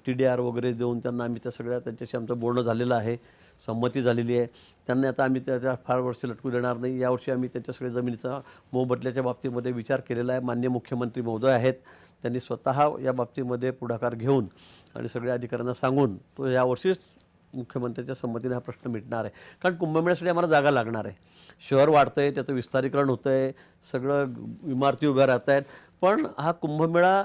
TDR वगैरे देऊन त्यांना आम्ही त्या सगळ्या त्यांच्याशी आमचं बोलणं झालेलं आहे, संमती झालेली आहे. त्यांना आता आम्ही त्याच्या फार वर्ष लटकू देणार नाही. यावर्षी आम्ही त्यांच्या सगळ्या जमिनीचा मोबदल्याच्या बाबतीमध्ये विचार केलेला आहे. माननीय मुख्यमंत्री महोदय आहेत, त्यांनी स्वतः या बाबतीमध्ये पुढाकार घेऊन आणि सगळ्या अधिकाऱ्यांना सांगून तो यावर्षीच मुख्यमंत्र्यांच्या संमतीने हा प्रश्न मिटणार आहे. कारण कुंभमेळ्यासाठी आम्हाला जागा लागणार आहे. शहर वाढतं आहे, त्याचं विस्तारीकरण होतं आहे, सगळं इमारती उभ्या राहत आहेत. पण हा कुंभमेळा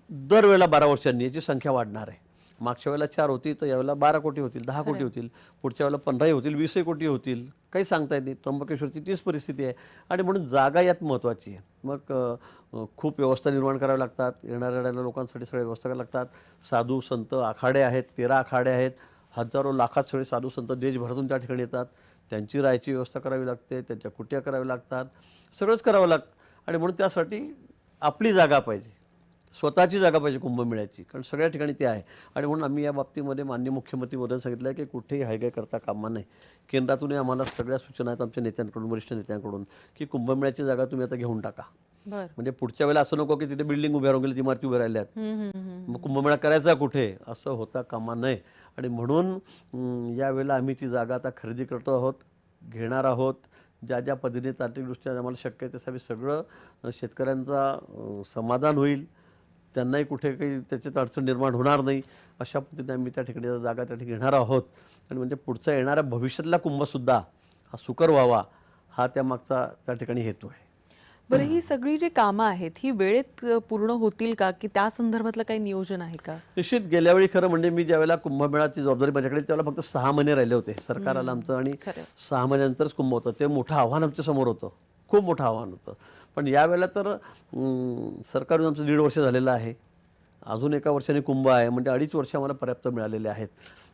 दरवेळेला 12 वर्षांनी याची संख्या वाढणार आहे. मागच्या वेळेला 4 होती, तर यावेळेला 12 कोटी होतील, 10 कोटी होतील, पुढच्या वेळेला 15 होतील, 20 कोटी होतील, काही सांगता येत नाही. त्र्यंबकेश्वरची तीच परिस्थिती आहे आणि म्हणून जागा यात महत्त्वाची आहे. मग खूप व्यवस्था निर्माण कराव्या लागतात. येणाऱ्या लोकांसाठी सगळ्या व्यवस्था कराव्या लागतात. साधू संत आखाडे आहेत, 13 आखाडे आहेत, हजारो लाखात सगळे साधू संत देशभरातून त्या ठिकाणी येतात. त्यांची राहायची व्यवस्था करावी लागते, त्यांच्या कुट्या कराव्या लागतात, सगळंच करावं लागतं. आणि म्हणून त्यासाठी आपली जागा पाहिजे, स्वतःची जागा पाहिजे कुंभमेळ्याची, कारण सगळ्या ठिकाणी ते आहे. आणि म्हणून आम्ही या बाबतीमध्ये माननीय मुख्यमंत्री महोदयांनी सांगितलं आहे की कुठेही हायगाय करता कामा नये. केंद्रातूनही आम्हाला सगळ्या सूचना आहेत आमच्या नेत्यांकडून, वरिष्ठ नेत्यांकडून, की कुंभमेळ्याची जागा तुम्ही आता घेऊन टाका. म्हणजे पुढच्या वेळेला असं नको की तिथे बिल्डिंग उभ्या राहून गेली, इमारती उभ्या राहिल्यात, मग कुंभमेळा करायचा कुठे, असं होता कामा नये. आणि म्हणून यावेळेला आम्ही ती जागा आता खरेदी करतो आहोत, घेणार आहोत. ज्या ज्या पद्धतीने तांत्रिकदृष्ट्या आम्हाला शक्य आहे तसं आम्ही सगळं शेतकऱ्यांचा समाधान होईल, त्यांनाही कुठे काही त्याच्यात अडचण निर्माण होणार नाही अशा पद्धतीने आम्ही त्या ठिकाणी जागा त्या ठिकाणी घेणार आहोत. आणि म्हणजे पुढचा येणाऱ्या भविष्यातला कुंभसुद्धा हा सुकर व्हावा, हा त्यामागचा त्या ठिकाणी हेतू आहे. बरं, ही सगळी जी कामं आहेत ही वेळेत पूर्ण होतील का, की त्या संदर्भातलं काही नियोजन आहे का? निश्चित गेल्यावेळी खरं म्हणजे मी ज्यावेळेला कुंभमेळाची जबाबदारी माझ्याकडे त्यावेळेला फक्त 6 महिने राहिले होते. सरकार आलं आमचं आणि 6 महिन्यानंतरच कुंभ होतं. ते मोठं आव्हान आमच्या समोर होतं, खूप मोठं आव्हान होतं. पण यावेळेला तर सरकार आमचं 1.5 वर्ष झालेलं आहे, अजून 1 वर्षाने कुंभ आहे, म्हणजे 2.5 वर्ष आम्हाला पर्याप्त मिळालेले आहेत.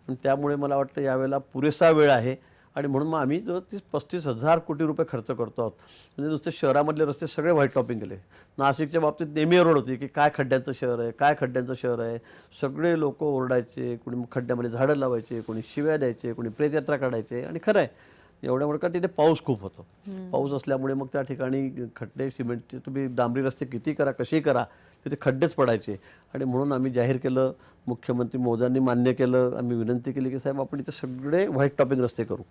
आणि त्यामुळे मला वाटतं यावेळेला पुरेसा वेळ आहे. आणि म्हणून मग आम्ही जो 35,000 कोटी रुपये खर्च करतो आहोत. म्हणजे नुसते शहरामधले रस्ते सगळे व्हाईट टॉपिंग केले. नाशिकच्या बाबतीत नेहमी ओरड होती की काय खड्ड्यांचं शहर आहे, काय खड्ड्यांचं शहर आहे. सगळे लोक ओरडायचे, कोणी खड्ड्यामध्ये झाडं लावायचे, कोणी शिव्या द्यायचे, कोणी प्रेतयात्रा काढायचे. आणि खरं आहे एवढ्यामुळे का तिथे पाऊस खूप होतो. पाऊस असल्यामुळे मग त्या ठिकाणी खड्डे, सिमेंटचे तुम्ही डांबरी रस्ते किती करा, कसेही करा, तिथे खड्डेच पडायचे. आणि म्हणून आम्ही जाहीर केलं, मुख्यमंत्री महोदयांनी मान्य केलं, आम्ही विनंती केली की साहेब आपण इथे सगळे व्हाईट टॉपिंग रस्ते करू,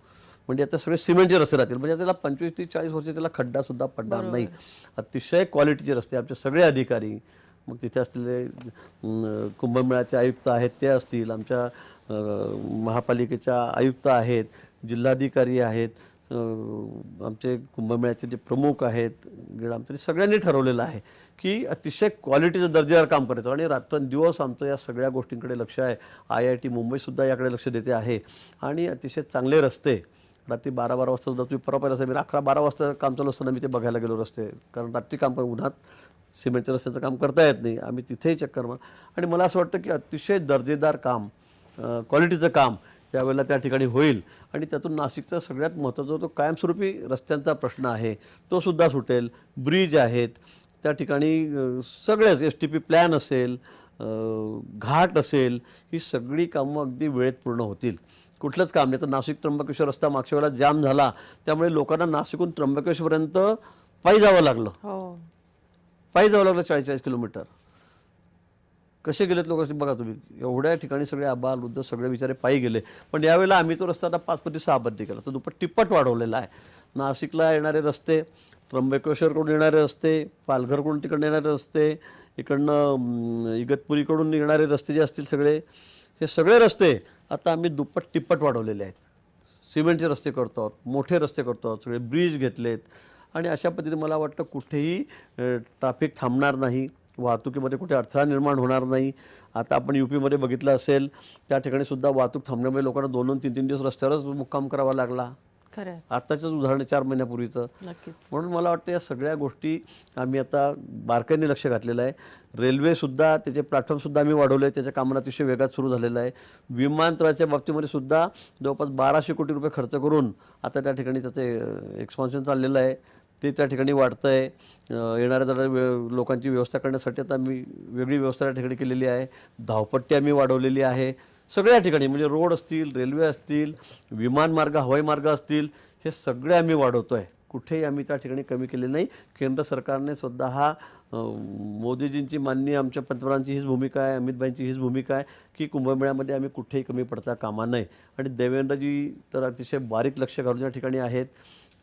म्हणजे आता सगळे सिमेंटचे रस्ते राहतील, म्हणजे त्याला 25 ते 40 वर्ष त्याला खड्डासुद्धा पडणार नाही. अतिशय क्वालिटीचे रस्ते. आमचे सगळे अधिकारी, मग तिथे असलेले कुंभमेळ्याचे आयुक्त आहेत ते असतील, आमच्या महापालिकेच्या आयुक्त आहेत, जिल्हाधिकारी आहेत, आमचे कुंभमेळ्याचे जे प्रमुख आहेत, आमच्या सगळ्यांनी ठरवलेलं आहे की अतिशय क्वालिटीचं दर्जेदार काम करायचं. आणि रात्रंदिवस आमचं या सगळ्या गोष्टींकडे लक्ष आहे. IIT मुंबईसुद्धा याकडे लक्ष देते आहे. आणि अतिशय चांगले रस्ते, रात्री 12-12 वाजता सुद्धा तुम्ही परवा पाहिलं असेल, मी 11-12 वाजता काम चालू असताना मी ते बघायला गेलो रस्ते, कारण रात्री काम उन्हात सिमेंटच्या रस्त्याचं काम करता येत नाही, आम्ही तिथेही चक्कर मार. आणि मला असं वाटतं की अतिशय दर्जेदार काम, क्वालिटीचं काम त्यावेळेला त्या ठिकाणी होईल. आणि त्यातून नाशिकचा सगळ्यात महत्त्वाचा तो कायमस्वरूपी रस्त्यांचा प्रश्न आहे तो सुद्धा सुटेल. ब्रिज आहेत त्या ठिकाणी, सगळेच STP प्लॅन असेल, घाट असेल, ही सगळी कामं अगदी वेळेत पूर्ण होतील. कुठलंच काम नाही. तर नाशिक त्र्यंबकेश्वर रस्ता मागच्या वेळेला जाम झाला, त्यामुळे लोकांना नाशिकहून त्र्यंबकेश्वरपर्यंत पायी जावं लागलं, पायी जावं लागलं 40-40 किलोमीटर. कसे गेलेत लोक बघा तुम्ही, एवढ्या ठिकाणी सगळे आबाल वृद्ध सगळे बिचारे पायी गेले. पण यावेळेला आम्ही तो रस्ता आता 5 पटी 6 पटी केला, तो दुप्पट तिप्पट वाढवलेला आहे. नाशिकला येणारे रस्ते, त्र्यंबकेश्वरकडून येणारे रस्ते, पालघरकडून तिकडून येणारे रस्ते, इकडनं इगतपुरीकडून येणारे रस्ते जे असतील सगळे, हे सगळे रस्ते आता आम्ही दुप्पट तिप्पट वाढवलेले आहेत. सिमेंटचे रस्ते करतो आहोत, मोठे रस्ते करतो आहोत, सगळे ब्रिज घेतलेत आणि अशा पद्धतीने मला वाटतं कुठेही ट्रॅफिक थांबणार नाही, वाहतुकीमध्ये कुठे अडथळा निर्माण होणार नाही. आता आपण UPमध्ये बघितलं असेल, त्या ठिकाणी सुद्धा वाहतूक थांबण्यामुळे लोकांना 2-2, 3-3 दिवस रस्त्यावरच मुक्काम करावा लागला. खरं आत्ताचंच उदाहरण 4 महिन्यापूर्वीचं. नक्कीच. म्हणून मला वाटतं या सगळ्या गोष्टी आम्ही आता बारकाईने लक्ष घातलेलं आहे. रेल्वेसुद्धा त्याचे प्लॅटफॉर्मसुद्धा आम्ही वाढवले, त्याच्या कामाला अतिशय वेगात सुरू झालेलं आहे. विमानतळाच्या बाबतीमध्ये सुद्धा जवळपास 1200 कोटी रुपये खर्च करून आता त्या ठिकाणी त्याचे एक्सपान्शन चाललेलं आहे, ते त्या ठिकाणी वाढतं आहे. येणाऱ्या जाणाऱ्या लोकांची व्यवस्था करण्यासाठी आता आम्ही वेगळी व्यवस्था त्या ठिकाणी केलेली आहे. धावपट्टी आम्ही वाढवलेली आहे. सगळ्या ठिकाणी म्हणजे रोड असतील, रेल्वे असतील, विमानमार्ग, हवाई मार्ग असतील, हे सगळे आम्ही वाढवतो आहे. कुठेही आम्ही त्या ठिकाणी कमी केले नाही. केंद्र सरकारने सुद्धा हा मोदीजींची माननीय आमच्या पंतप्रधानांची हीच भूमिका आहे, अमितभाईंची हीच भूमिका आहे की कुंभमेळ्यामध्ये आम्ही कुठेही कमी पडता कामा नये. आणि देवेंद्रजी तर अतिशय बारीक लक्ष घालून त्या ठिकाणी आहेत,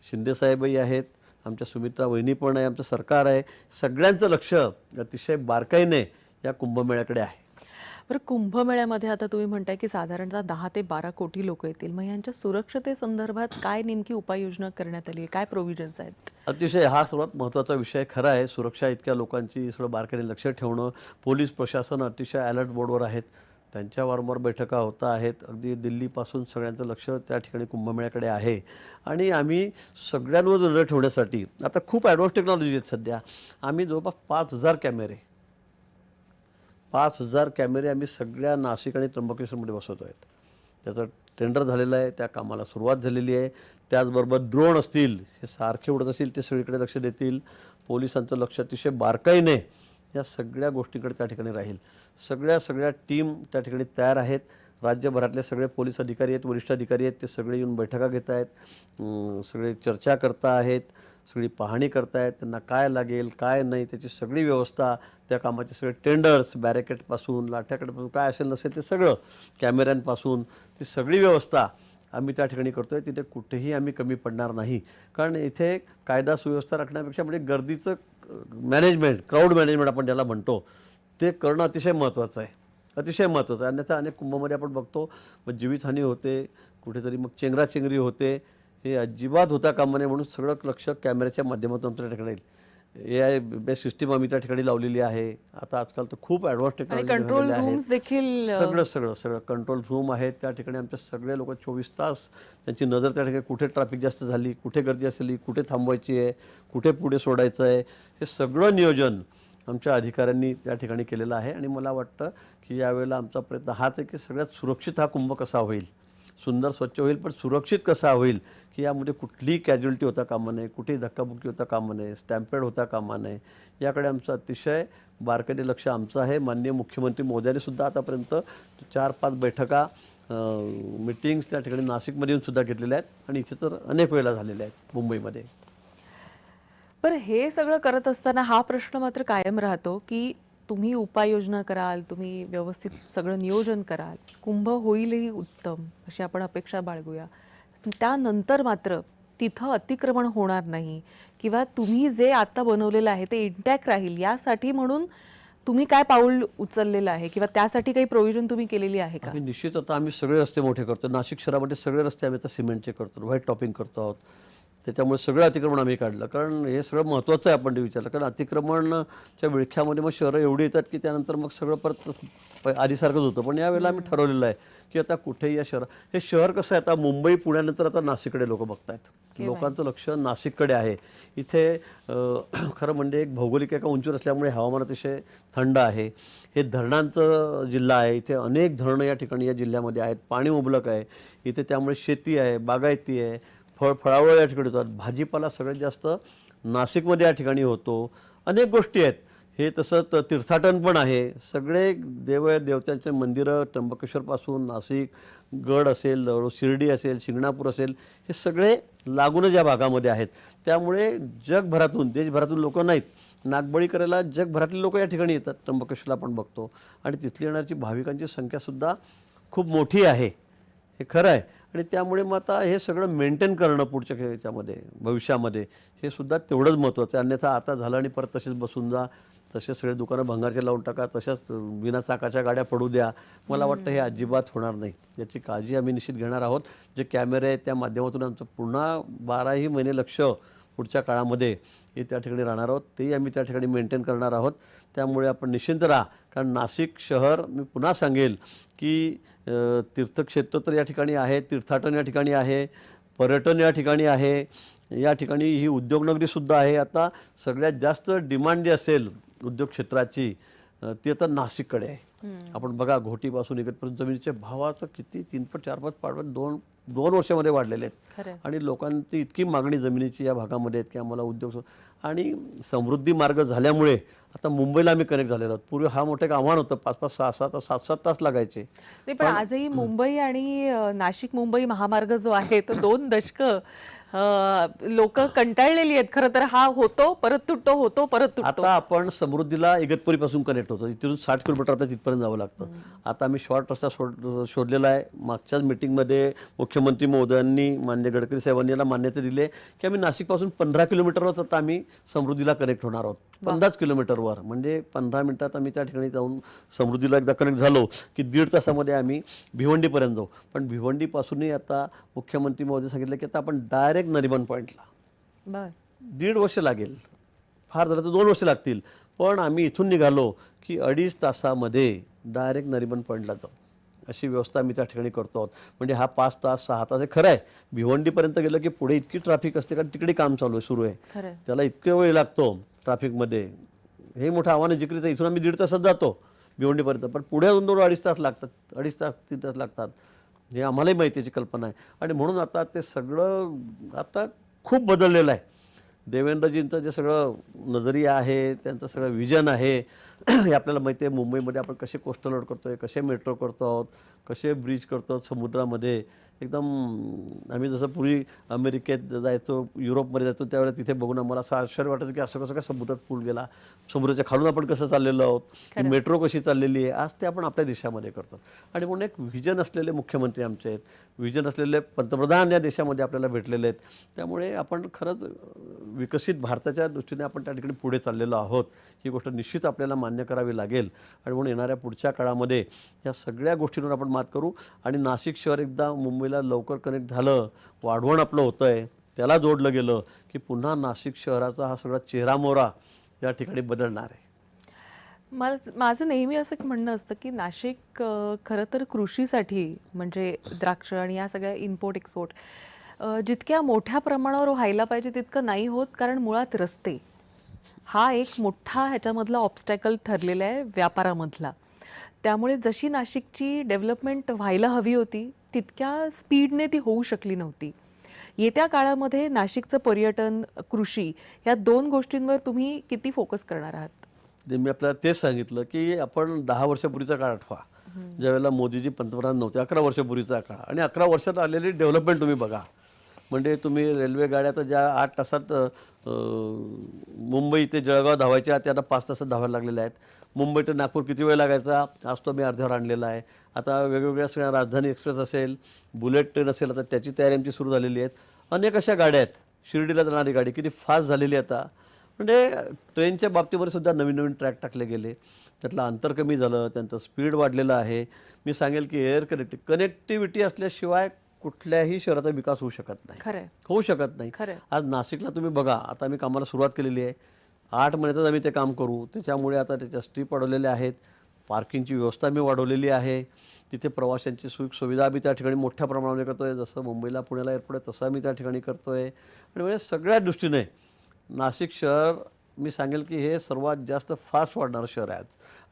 शिंदेसाहेबही आहेत, आमच्या सुमित्रा वहिनी पण आहे, आमचं सरकार आहे. सगळ्यांचं लक्ष अतिशय बारकाईने या कुंभमेळ्याकडे आहे. बरं, कुंभमेळ्यामध्ये आता तुम्ही म्हणताय की साधारणतः 10 ते 12 कोटी लोक येतील. मग यांच्या सुरक्षतेसंदर्भात काय नेमकी उपाययोजना करण्यात आली आहे? काय प्रोव्हिजन्स आहेत? अतिशय हा सर्वात महत्त्वाचा विषय खरा आहे. सुरक्षा इतक्या लोकांची सगळं बारकाईने लक्ष ठेवणं. पोलीस प्रशासन अतिशय अलर्ट मोडवर आहेत. त्यांच्या वारंवार बैठका होत आहेत. अगदी दिल्लीपासून सगळ्यांचं लक्ष त्या ठिकाणी कुंभमेळ्याकडे आहे. आणि आम्ही सगळ्यांवर नजर ठेवण्यासाठी आता खूप ॲडव्हान्स टेक्नॉलॉजी आहेत सध्या. आम्ही जवळपास 5,000 कॅमेरे आम्ही सगळ्या नाशिक आणि त्र्यंबकेश्वरमध्ये बसवतो आहेत. त्याचं टेंडर झालेलं आहे, त्या कामाला सुरुवात झालेली आहे. त्याचबरोबर ड्रोन असतील, हे सारखे उडत असतील, ते सगळीकडे लक्ष देतील. पोलिसांचं लक्ष अतिशय बारकाईने या सगळ्या गोष्टींकडे त्या ठिकाणी राहील. सगळ्या टीम त्या ठिकाणी तयार आहेत. राज्यभरातले सगळे पोलीस अधिकारी आहेत, वरिष्ठ अधिकारी आहेत, ते सगळे येऊन बैठका घेत आहेत, सगळे चर्चा करता आहेत, सगळी पाहणी करतायत. त्यांना काय लागेल, काय नाही, त्याची सगळी व्यवस्था, त्या कामाचे सगळे टेंडर्स, बॅरिकेडपासून लाठ्याकडेपासून काय असेल नसेल ते सगळं, कॅमेऱ्यांपासून ती सगळी व्यवस्था आम्ही त्या ठिकाणी करतो आहे. तिथे कुठेही आम्ही कमी पडणार नाही. कारण इथे कायदा सुव्यवस्था राखण्यापेक्षा म्हणजे गर्दीचं मॅनेजमेंट, क्राऊड मॅनेजमेंट आपण ज्याला म्हणतो, ते करणं अतिशय महत्त्वाचं आहे, अतिशय महत्त्वाचं आहे. अन्यथा अनेक कुंभमध्ये आपण बघतो मग जीवितहानी होते, कुठेतरी मग चेंगराचेंगरी होते. हे अजिबात होता कामा नये. म्हणून सगळं लक्ष कॅमेऱ्याच्या माध्यमातून आमच्या ठिकाणी येईल. AI बेस सिस्टीम आम्ही त्या ठिकाणी लावलेली आहे. आता आजकाल तर खूप ॲडव्हान्स टेक्नॉलॉजी कंट्रोल आहे. रूम्स देखील सगळं कंट्रोल रूम आहेत. त्या ठिकाणी आमचे सगळे लोक 24 तास त्यांची नजर त्या ठिकाणी कुठे ट्रॅफिक जास्त झाली, कुठे गर्दी असली, कुठे थांबवायची आहे, कुठे पुढे सोडायचं आहे, हे सगळं नियोजन आमच्या अधिकाऱ्यांनी त्या ठिकाणी केलेलं आहे. आणि मला वाटतं की यावेळेला आमचा प्रयत्न हाच आहे की सगळ्यात सुरक्षित हा कुंभ कसा होईल, सुंदर स्वच्छ होईल, पण सुरक्षित कसा होईल की यामध्ये कुठलीही कॅज्युअलिटी होता कामा नये, कुठेही धक्काबुक्की होता कामा नये, स्टॅम्पेड होता कामा नये. याकडे आमचं अतिशय बारकाईने लक्ष आमचं आहे. माननीय मुख्यमंत्री मोदयांनी सुद्धा आतापर्यंत 4-5 बैठका, मीटिंग्स त्या ठिकाणी नाशिकमध्ये येऊन सुद्धा घेतलेल्या आहेत आणि इथे तर अनेक वेळेला झालेल्या आहेत मुंबईमध्ये. बरं, हे सगळं करत असताना हा प्रश्न मात्र कायम राहतो की तुम्ही उपाययोजना कराल, तुम्ही व्यवस्थित सगळं नियोजन कराल, कुंभ होईलही उत्तम अशी आपण अपेक्षा बाळगूया. त्यानंतर मात्र तिथं अतिक्रमण होणार नाही किंवा तुम्ही जे आता बनवलेलं आहे ते इंटॅक्ट राहील यासाठी म्हणून तुम्ही काय पाऊल उचललेलं आहे किंवा त्यासाठी काही प्रोव्हिजन तुम्ही केलेली आहे का? निश्चित आता आम्ही सगळे रस्ते मोठे करतो. नाशिक शहरामध्ये सगळे रस्ते आम्ही आता सिमेंटचे करतो, व्हाईट टॉपिंग करतो आहोत. त्याच्यामुळे सगळं अतिक्रमण आम्ही काढलं. कारण हे सगळं महत्त्वाचं आहे आपण ते विचारलं. कारण अतिक्रमणच्या विळख्यामध्ये मग शहरं एवढी येतात की त्यानंतर मग सगळं परत आधीसारखंच होतं. पण यावेळेला आम्ही ठरवलेलं आहे की आता कुठेही या हे शहर कसं आहे, आता मुंबई पुण्यानंतर आता नाशिककडे लोक बघत आहेत. लोकांचं लक्ष नाशिककडे आहे. इथे खरं म्हणजे एक भौगोलिक एका उंचीवर असल्यामुळे हवामान अतिशय थंड आहे. हे धरणांचं जिल्हा आहे. इथे अनेक धरणं या ठिकाणी या जिल्ह्यामध्ये आहेत. पाणी मुबलक आहे इथे, त्यामुळे शेती आहे, बागायती आहे, फळावळ या ठिकाणी होतात. भाजीपाला सगळ्यात जास्त नाशिकमध्ये या ठिकाणी होतो. अनेक गोष्टी आहेत. हे तसंच तीर्थाटन पण आहे. सगळे देवतांचे मंदिरं त्र्यंबकेश्वरपासून नाशिक, गड असेल, शिर्डी असेल, शिंगणापूर असेल, हे सगळे लागूनच या भागामध्ये आहेत. त्यामुळे जगभरातून, देशभरातून लोक नाहीत, नागबळी करायला जगभरातले लोक या ठिकाणी येतात. त्र्यंबकेश्वरला आपण बघतो आणि तिथली येणारी भाविकांची संख्यासुद्धा खूप मोठी आहे, हे खरं आहे. आणि त्यामुळे मग आता हे सगळं मेंटेन करणं पुढच्या ह्याच्यामध्ये भविष्यामध्ये हे सुद्धा तेवढंच महत्त्वाचं आहे. अन्यथा आता झालं आणि परत तसेच बसून जा, तसे सगळे दुकानं भंगारचे लावून टाका, तशाच बिना चाकाच्या गाड्या पडू द्या. मला वाटतं हे अजिबात होणार नाही. याची काळजी आम्ही निश्चित घेणार आहोत. जे कॅमेरे आहेत त्या माध्यमातून आमचं पुन्हा 12ही महिने लक्ष पुढच्या काळामध्ये हे त्या ठिकाणी राहणार आहोत. तेही आम्ही त्या ठिकाणी मेंटेन करणार आहोत. त्यामुळे आपण निश्चिंत राहा. कारण नाशिक शहर मी पुन्हा सांगेल की तीर्थक्षेत्र तर या ठिकाणी आहे, तीर्थाटन या ठिकाणी आहे, पर्यटन या ठिकाणी आहे, या ठिकाणी ही उद्योगनगरीसुद्धा आहे. आता सगळ्यात जास्त डिमांड जी असेल उद्योग क्षेत्राची ती आता नाशिककडे आहे. आपण बघा घोटीपासून इकडपर्यंत जमिनीचे भाव आता किती 3 पट 4 पट 5 पट 2 वर्षामध्ये वाढलेले आहेत. आणि लोकांची इतकी मागणी जमिनीची या भागामध्ये आहेत की आम्हाला उद्योग आणि समृद्धी मार्ग झाल्यामुळे आता मुंबईला आम्ही कनेक्ट झालेलो आहोत. पूर्वी हा मोठं एक आव्हान होतं, 5-5 6-6 7-7 तास लागायचे. नाही, पण आजही मुंबई आणि नाशिक मुंबई महामार्ग जो आहे तो 2 दशकं लोक कंटाळलेली आहेत. खरं तर हा होतो परत तुटतो, होतो परत तुटतो. आता आपण समृद्धीला इगतपुरीपासून कनेक्ट होतो. इथून 60 किलोमीटर आपल्याला तिथपर्यंत जावं लागतं. आता आम्ही शॉर्ट रस्ता शोधलेला आहे. मागच्याच मीटिंगमध्ये मुख्यमंत्री महोदयांनी मान्य गडकरी साहेबांनी याला मान्यता दिली आहे की आम्ही नाशिकपासून 15 किलोमीटरवर आता आम्ही समृद्धीला कनेक्ट होणार आहोत. 50 किलोमीटरवर म्हणजे 15 मिनिटात आम्ही त्या ठिकाणी जाऊन समृद्धीला एकदा कनेक्ट झालो की 1.5 तासामध्ये आम्ही भिवंडीपर्यंत जाऊ. पण भिवंडीपासूनही आता मुख्यमंत्री महोदय सांगितलं की आता आपण डायरेक्ट नरिमन पॉईंटला 1.5 वर्ष लागेल, फार झालं तर 2 वर्ष लागतील. पण आम्ही इथून निघालो की 2.5 तासामध्ये डायरेक्ट नरिमन पॉईंटला जाऊ अशी व्यवस्था आम्ही त्या ठिकाणी करतो आहोत. म्हणजे हा 5 तास 6 तास हे खरं आहे. भिवंडीपर्यंत गेलं की पुढे इतकी ट्रॅफिक असते कारण तिकडे काम सुरू आहे, त्याला इतके वेळ लागतो ट्रॅफिकमध्ये. हे मोठं आव्हान आहे जिकरीचं. इथून आम्ही 1.5 तासात जातो भिवंडीपर्यंत, पण पुढे 2-2-2.5 तास लागतात, 2.5 तास 3 तास लागतात. हे आम्हालाही माहिती याची कल्पना आहे. आणि म्हणून आता ते सगळं आता खूप बदललेलं आहे. देवेंद्रजींचं जे सगळं नजरिया आहे, त्यांचं सगळं विजन आहे हे आपल्याला माहिती आहे. मुंबईमध्ये आपण कसे कोस्टल रोड करतो आहे, कसे मेट्रो करतो आहोत, कसे ब्रिज करतो आहोत समुद्रामध्ये. एकदम आम्ही जसं पूर्वी अमेरिकेत जायचो, युरोपमध्ये जायचो त्यावेळेला तिथे बघून आम्हाला असं आश्चर्य वाटायचं की असं कसं काय समुद्रात पूल गेला, समुद्राच्या खालून आपण कसं चाललेलो आहोत, ही मेट्रो कशी चाललेली आहे. आज ते आपण आपल्या देशामध्ये करतो. आणि म्हणून एक व्हिजन असलेले मुख्यमंत्री आमचे आहेत, व्हिजन असलेले पंतप्रधान या देशामध्ये आपल्याला भेटलेले आहेत. त्यामुळे आपण खरंच विकसित भारताच्या दृष्टीने आपण त्या ठिकाणी पुढे चाललेलो आहोत. ही गोष्ट निश्चित आपल्याला मान्य करावी लागेल. आणि म्हणून येणाऱ्या पुढच्या काळामध्ये या सगळ्या गोष्टींवर आपण मात करू. आणि नाशिक शहर एकदा मुंबईला लवकर कनेक्ट झालं, वाढवण आपलं होतं आहे, त्याला जोडलं गेलं की पुन्हा नाशिक शहराचा हा सगळा चेहरामोहरा या ठिकाणी बदलणार आहे. माझं नेहमी असं म्हणणं असतं की नाशिक खरं तर कृषीसाठी म्हणजे द्राक्ष आणि या सगळ्या इम्पोर्ट एक्सपोर्ट जितक्या मोठ्या प्रमाणावर व्हायला पाहिजे तितकं नाही होत. कारण मुळात रस्ते हा एक मोठा ह्याच्यामधला ऑब्स्टॅकल ठरलेला आहे व्यापारामधला. त्यामुळे जशी नाशिकची डेव्हलपमेंट व्हायला हवी होती तितक्या स्पीडने ती होऊ शकली नव्हती. येत्या काळामध्ये नाशिकचं पर्यटन, कृषी या 2 गोष्टींवर तुम्ही किती फोकस करणार आहात? मी आपल्याला तेच सांगितलं की आपण 10 वर्षापूर्वीचा काळ आठवा, ज्यावेळेला मोदीजी पंतप्रधान नव्हते. 11 वर्षापूर्वीचा काळ आणि 11 वर्षात आलेली डेव्हलपमेंट तुम्ही बघा. म्हणजे तुम्ही रेल्वे गाड्या तर ज्या 8 तासात मुंबई ते जळगाव धावायच्या त्या आता 5 तासात धावायला लागलेल्या आहेत. मुंबई ते नागपूर किती वेळ लागायचा, आज तो मी अर्ध्यावर आणलेला आहे. आता वेगवेगळ्या सगळ्या राजधानी एक्सप्रेस असेल, बुलेट ट्रेन असेल, आता त्याची तयारी आमची सुरू झालेली आहेत. अनेक अशा गाड्या आहेत. शिर्डीला जाणारी गाडी किती फास्ट झालेली आता. म्हणजे ट्रेनच्या बाबतीमध्ये सुद्धा नवीन नवीन ट्रॅक टाकले गेले, त्यातलं अंतर कमी झालं, त्यांचं स्पीड वाढलेलं आहे. मी सांगेल की एअर कनेक्टिव्हिटी असल्याशिवाय कुठल्याही शहराचा विकास होऊ शकत नाही, होऊ शकत नाही. आज नाशिकला तुम्ही बघा, आता आम्ही कामाला सुरुवात केलेली आहे. 8 महिन्यातच आम्ही ते काम करू. त्याच्यामुळे आता त्याच्या स्ट्रीप वाढवलेल्या आहेत, पार्किंगची व्यवस्था आम्ही वाढवलेली आहे. तिथे प्रवाशांची सुविधा आम्ही त्या ठिकाणी मोठ्या प्रमाणामध्ये करतो आहे. जसं मुंबईला पुण्याला एअरपोर्ट आहे तसं आम्ही त्या ठिकाणी करतो आहे. आणि म्हणजे सगळ्या दृष्टीने नाशिक शहर मी सांगेल की हे सर्वात जास्त फास्ट वाढणारं शहर आहे.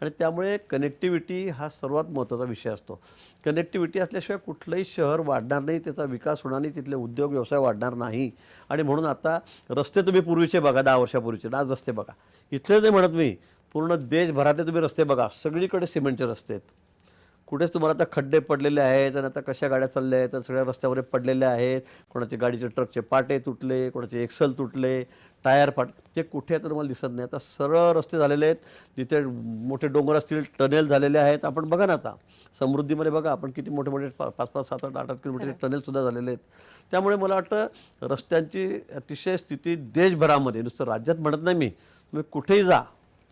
आणि त्यामुळे कनेक्टिव्हिटी हा सर्वात महत्त्वाचा विषय असतो. कनेक्टिव्हिटी असल्याशिवाय कुठलंही शहर वाढणार नाही, त्याचा विकास होणार नाही, तिथले उद्योग व्यवसाय वाढणार नाही. आणि म्हणून आता रस्ते तुम्ही पूर्वीचे बघा, 10 वर्षापूर्वीचे, आज रस्ते बघा. इथले ते म्हणत मी, पूर्ण देशभरातले तुम्ही रस्ते बघा, सगळीकडे सिमेंटचे रस्ते आहेत. कुठेच तुम्हाला आता खड्डे पडलेले आहेत आणि आता कशा गाड्या चालल्या आहेत, सगळ्या रस्त्यावर पडलेल्या आहेत. कोणाचे गाडीचे ट्रकचे पाटे तुटले, कोणाचे एक्सल तुटले, टायर ते कुठे तर मला दिसत नाही. आता सरळ रस्ते झालेले आहेत. जिथे मोठे डोंगर असतील टनेल झालेले आहेत. आपण बघा ना, आता समृद्धीमध्ये बघा आपण किती मोठे मोठे 5-5, 7-8, 8 किलोमीटर टनेलसुद्धा झालेले आहेत. त्यामुळे मला वाटतं रस्त्यांची अतिशय स्थिती देशभरामध्ये, नुसतं राज्यात म्हणत नाही मी, तुम्ही कुठेही जा,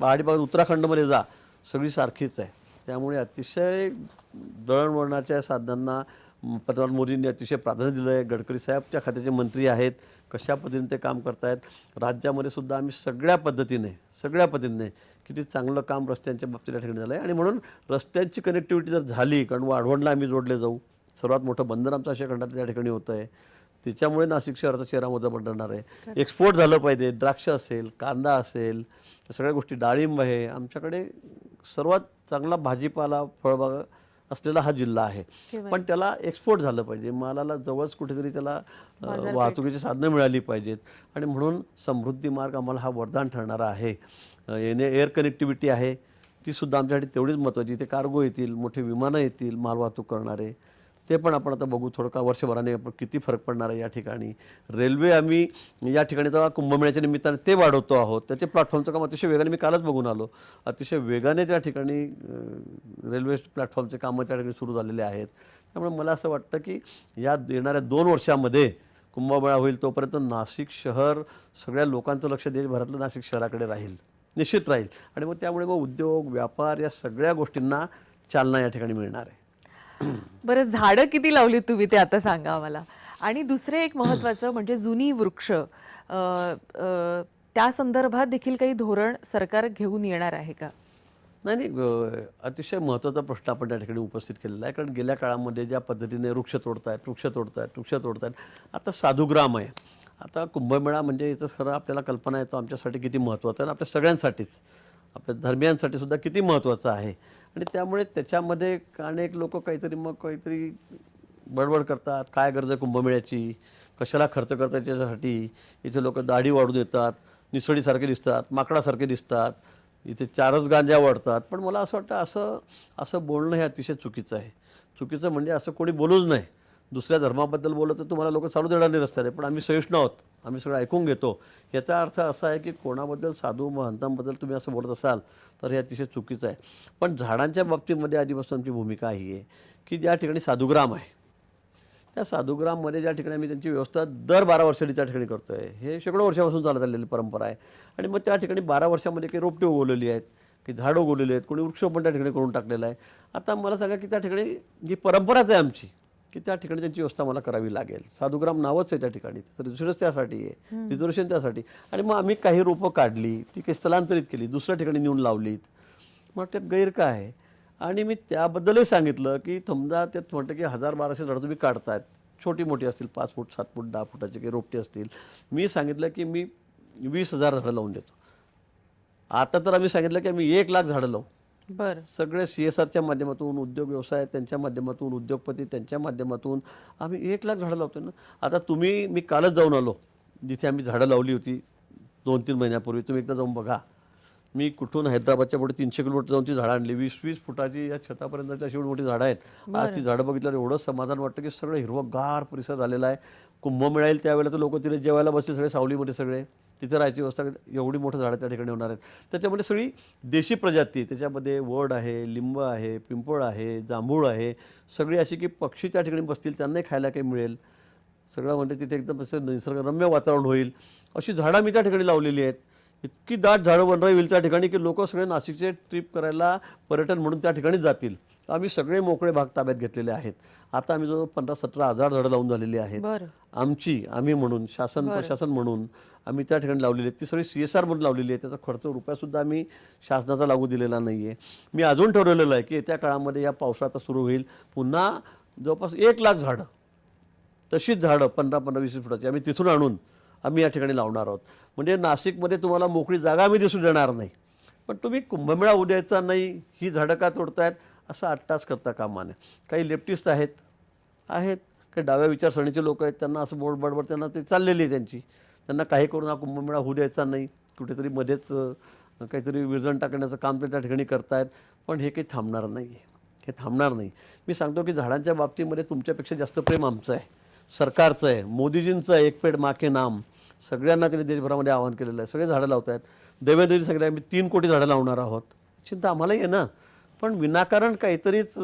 पहाडी भागात उत्तराखंडमध्ये जा, सगळी सारखीच आहे. त्यामुळे अतिशय दळणवळणाच्या साधनांना पंतप्रधान मोदींनी अतिशय प्राधान्य दिलं आहे. गडकरी साहेब त्या खात्याचे मंत्री आहेत, कशा पद्धतीने ते काम करतायत. राज्यामध्ये सुद्धा आम्ही सगळ्या पद्धतीने किती चांगलं काम रस्त्यांच्या बाबतीत या ठिकाणी झालं आहे. आणि म्हणून रस्त्यांची कनेक्टिव्हिटी जर झाली, कारण वाढवणला आम्ही जोडले जाऊ, सर्वात मोठं बंदर आमचं अशा खंडात त्या ठिकाणी होतं आहे, त्याच्यामुळे नाशिक शहराचा चेहरामध्ये बदलणार आहे. एक्सपोर्ट झालं पाहिजे, द्राक्ष असेल, कांदा असेल, या सगळ्या गोष्टी, डाळिंब आहे. आमच्याकडे सर्वात चांगला भाजीपाला फळबाग असलेला हा जिल्हा आहे. पण त्याला एक्सपोर्ट झालं पाहिजे, मालाला जवळच कुठेतरी त्याला वाहतुकीची साधनं मिळाली पाहिजेत. आणि म्हणून समृद्धी मार्ग आम्हाला हा वरदान ठरणारा आहे. एअर कनेक्टिव्हिटी आहे, ती सुद्धा आमच्यासाठी तेवढीच महत्त्वाची. इथे कार्गो येतील, मोठे विमानं येतील मालवाहतूक करणारे, ते पण आपण आता बघू थोडं का वर्षभराने किती फरक पडणार आहे या ठिकाणी. रेल्वे आम्ही या ठिकाणी तर कुंभमेळ्याच्या निमित्ताने ते वाढवतो आहोत. त्याचे प्लॅटफॉर्मचं काम अतिशय वेगाने, मी कालच बघून आलो, अतिशय वेगाने त्या ठिकाणी रेल्वे प्लॅटफॉर्मचे कामं त्या ठिकाणी सुरू झालेले आहेत. त्यामुळे मला असं वाटतं की या येणाऱ्या 2 वर्षामध्ये कुंभमेळा होईल तोपर्यंत नाशिक शहर सगळ्या लोकांचं लक्ष देशभरातलं नाशिक शहराकडे राहील, निश्चित राहील. आणि मग त्यामुळे मग उद्योग, व्यापार या सगळ्या गोष्टींना चालना या ठिकाणी मिळणार आहे. बरं, झाडं किती लावली तुम्ही ते आता सांगा आम्हाला. आणि दुसरे एक महत्त्वाचं म्हणजे जुनी वृक्ष, त्या संदर्भात देखील काही धोरण सरकार घेऊन येणार आहे का? नाही, अतिशय महत्त्वाचा प्रश्न आपण त्या ठिकाणी उपस्थित केलेला आहे. कारण गेल्या काळामध्ये ज्या पद्धतीने वृक्ष तोडतायत, आता साधुग्राम आहे. आता कुंभमेळा म्हणजे याचं खरं आपल्याला कल्पना येतो आमच्यासाठी किती महत्त्वाचं आहे, आणि आपल्या सगळ्यांसाठीच, आपल्या धर्मियांसाठी सुद्धा किती महत्त्वाचं आहे. आणि त्यामुळे त्याच्यामध्ये अनेक लोक काहीतरी बडबड करतात, काय गरज आहे कुंभमेळ्याची, कशाला खर्च करतात त्याच्यासाठी. इथे लोक दाढी वाढून येतात, निसडीसारखे दिसतात, माकडासारखे दिसतात, इथे 4च गांजा वाढतात. पण मला असं वाटतं असं बोलणं हे अतिशय चुकीचं आहे. चुकीचं म्हणजे असं कोणी बोलूच नाही. दुसऱ्या धर्माबद्दल बोललं तर तुम्हाला लोक चालू देणार नाही रस्त्याने, पण आम्ही सहिष्णू आहोत, आम्ही सगळं ऐकून घेतो. याचा अर्थ असा आहे की कोणाबद्दल, साधू महंतांबद्दल तुम्ही असं बोलत असाल तर हे अतिशय चुकीचं आहे. पण झाडांच्या बाबतीमध्ये आधीपासून आमची भूमिका ही आहे की ज्या ठिकाणी साधुग्राम आहे, त्या साधुग्राममध्ये ज्या ठिकाणी आम्ही त्यांची व्यवस्था दर 12 वर्षांनी त्या ठिकाणी करतो आहे, हे शेकडो वर्षापासून चालत आलेली परंपरा आहे. आणि मग त्या ठिकाणी 12 वर्षामध्ये काही रोपटे उगवलेली आहेत, की झाडं उगवलेली आहेत, कोणी वृक्षोपण त्या ठिकाणी करून टाकलेलं आहे. आता मला सांगा की त्या ठिकाणी जी परंपराच आहे आमची, की त्या ठिकाणी त्यांची व्यवस्था मला करावी लागेल. साधुग्राम नावच आहे त्या ठिकाणी, तर दुसरंच त्यासाठी आहे, रिझर्वेशन त्यासाठी. आणि मग आम्ही काही रोपं काढली, ती काही स्थलांतरित केली, दुसऱ्या ठिकाणी नेऊन लावलीत. मग त्यात गैर काय आहे? आणि मी त्याबद्दलही सांगितलं की समजा त्यात म्हटलं की 1000-1200 झाडं तुम्ही काढतायत, छोटी मोठी असतील, 5 फूट 7 फूट 10 फुटाचे काही रोपटे असतील. मी सांगितलं की मी 20,000 झाडं लावून देतो. आता तर आम्ही सांगितलं की आम्ही 1 लाख झाडं लावू. बरं, सगळे CSRच्या माध्यमातून, उद्योग व्यवसाय त्यांच्या माध्यमातून, उद्योगपती त्यांच्या माध्यमातून आम्ही 1 लाख झाडं लावतो ना. आता मी कालच जाऊन आलो जिथे आम्ही झाडं लावली होती 2-3 महिन्यापूर्वी. तुम्ही एकदा जाऊन बघा. मी कुठून हैदराबादच्या पुढे 300 किलोमीटर जाऊन ती झाडं आणली, 20-20 फुटाची या छतापर्यंतची अशी मोठी झाडं आहेत. आज ती झाडं बघितल्यावर एवढं समाधान वाटतं की सगळं हिरवंगार परिसर झालेला आहे. कुंभमेळा येईल त्यावेळेला तर लोक तिथे जेवायला बसले, सगळे सावलीमध्ये, सगळे तिथे राहायची व्यवस्था, एवढी मोठं झाडं त्या ठिकाणी होणार आहेत. त्याच्यामध्ये सगळी देशी प्रजाती, त्याच्यामध्ये वड आहे, लिंब आहे, पिंपळ आहे, जांभूळ आहे, सगळी अशी की पक्षी त्या ठिकाणी बसतील, त्यांनाही खायला काही मिळेल. सगळं म्हणजे तिथे एकदम असं निसर्गरम्य वातावरण होईल, अशी झाडं मी त्या ठिकाणी लावलेली आहेत. इतकी दाट झाडं बनवावी होईल त्या ठिकाणी की लोक सगळे नाशिकचे ट्रिप करायला, पर्यटन म्हणून त्या ठिकाणी जातील. आम्ही सगळे मोकळे भाग ताब्यात घेतलेले आहेत. आता आम्ही जो 15-17 हजार झाडं लावून झालेली आहेत. आम्ही म्हणून, प्रशासन म्हणून आम्ही त्या ठिकाणी लावलेली आहेत. ती सगळी CSR म्हणून लावलेली आहे. त्याचा खर्च रुपयासुद्धा आम्ही शासनाचा लागू दिलेला नाही आहे. मी अजून ठरवलेलं आहे की येत्या काळामध्ये या पावसाळा सुरू होईल, पुन्हा जवळपास 1 लाख झाडं, तशीच झाडं 15-20 फुटाची आम्ही तिथून आणून आम्ही या ठिकाणी लावणार आहोत. म्हणजे नाशिकमध्ये तुम्हाला मोकळी जागा आम्ही दिसून देणार नाही. पण तुम्ही कुंभमेळा होऊ द्यायचा नाही, ही झाडं का तोडतायत असं अट्टास करता कामा नये. काही लेफ्टिस्ट आहेत, काही डाव्या विचारसरणीचे लोक आहेत, त्यांना असं बडबड त्यांना ते चाललेली आहे त्यांची. त्यांना काही करून हा कुंभमेळा होऊ द्यायचा नाही, कुठेतरी मध्येच काहीतरी विरजण टाकण्याचं काम ते त्या ठिकाणी करतायत. पण हे काही थांबणार नाही आहे, हे थांबणार नाही. मी सांगतो की झाडांच्या बाबतीमध्ये तुमच्यापेक्षा जास्त प्रेम आमचं आहे, सरकारचं आहे, मोदीजींचं आहे. एक पेड माँ के नाम सगळ्यांना त्यांनी देशभरामध्ये आवाहन केलेलं आहे. सगळे झाडं लावत आहेत. देवेंद्रजी सांगितलं आम्ही 3 कोटी झाडं लावणार आहोत. चिंता आम्हालाही आहे ना. पण विनाकारण काहीतरीच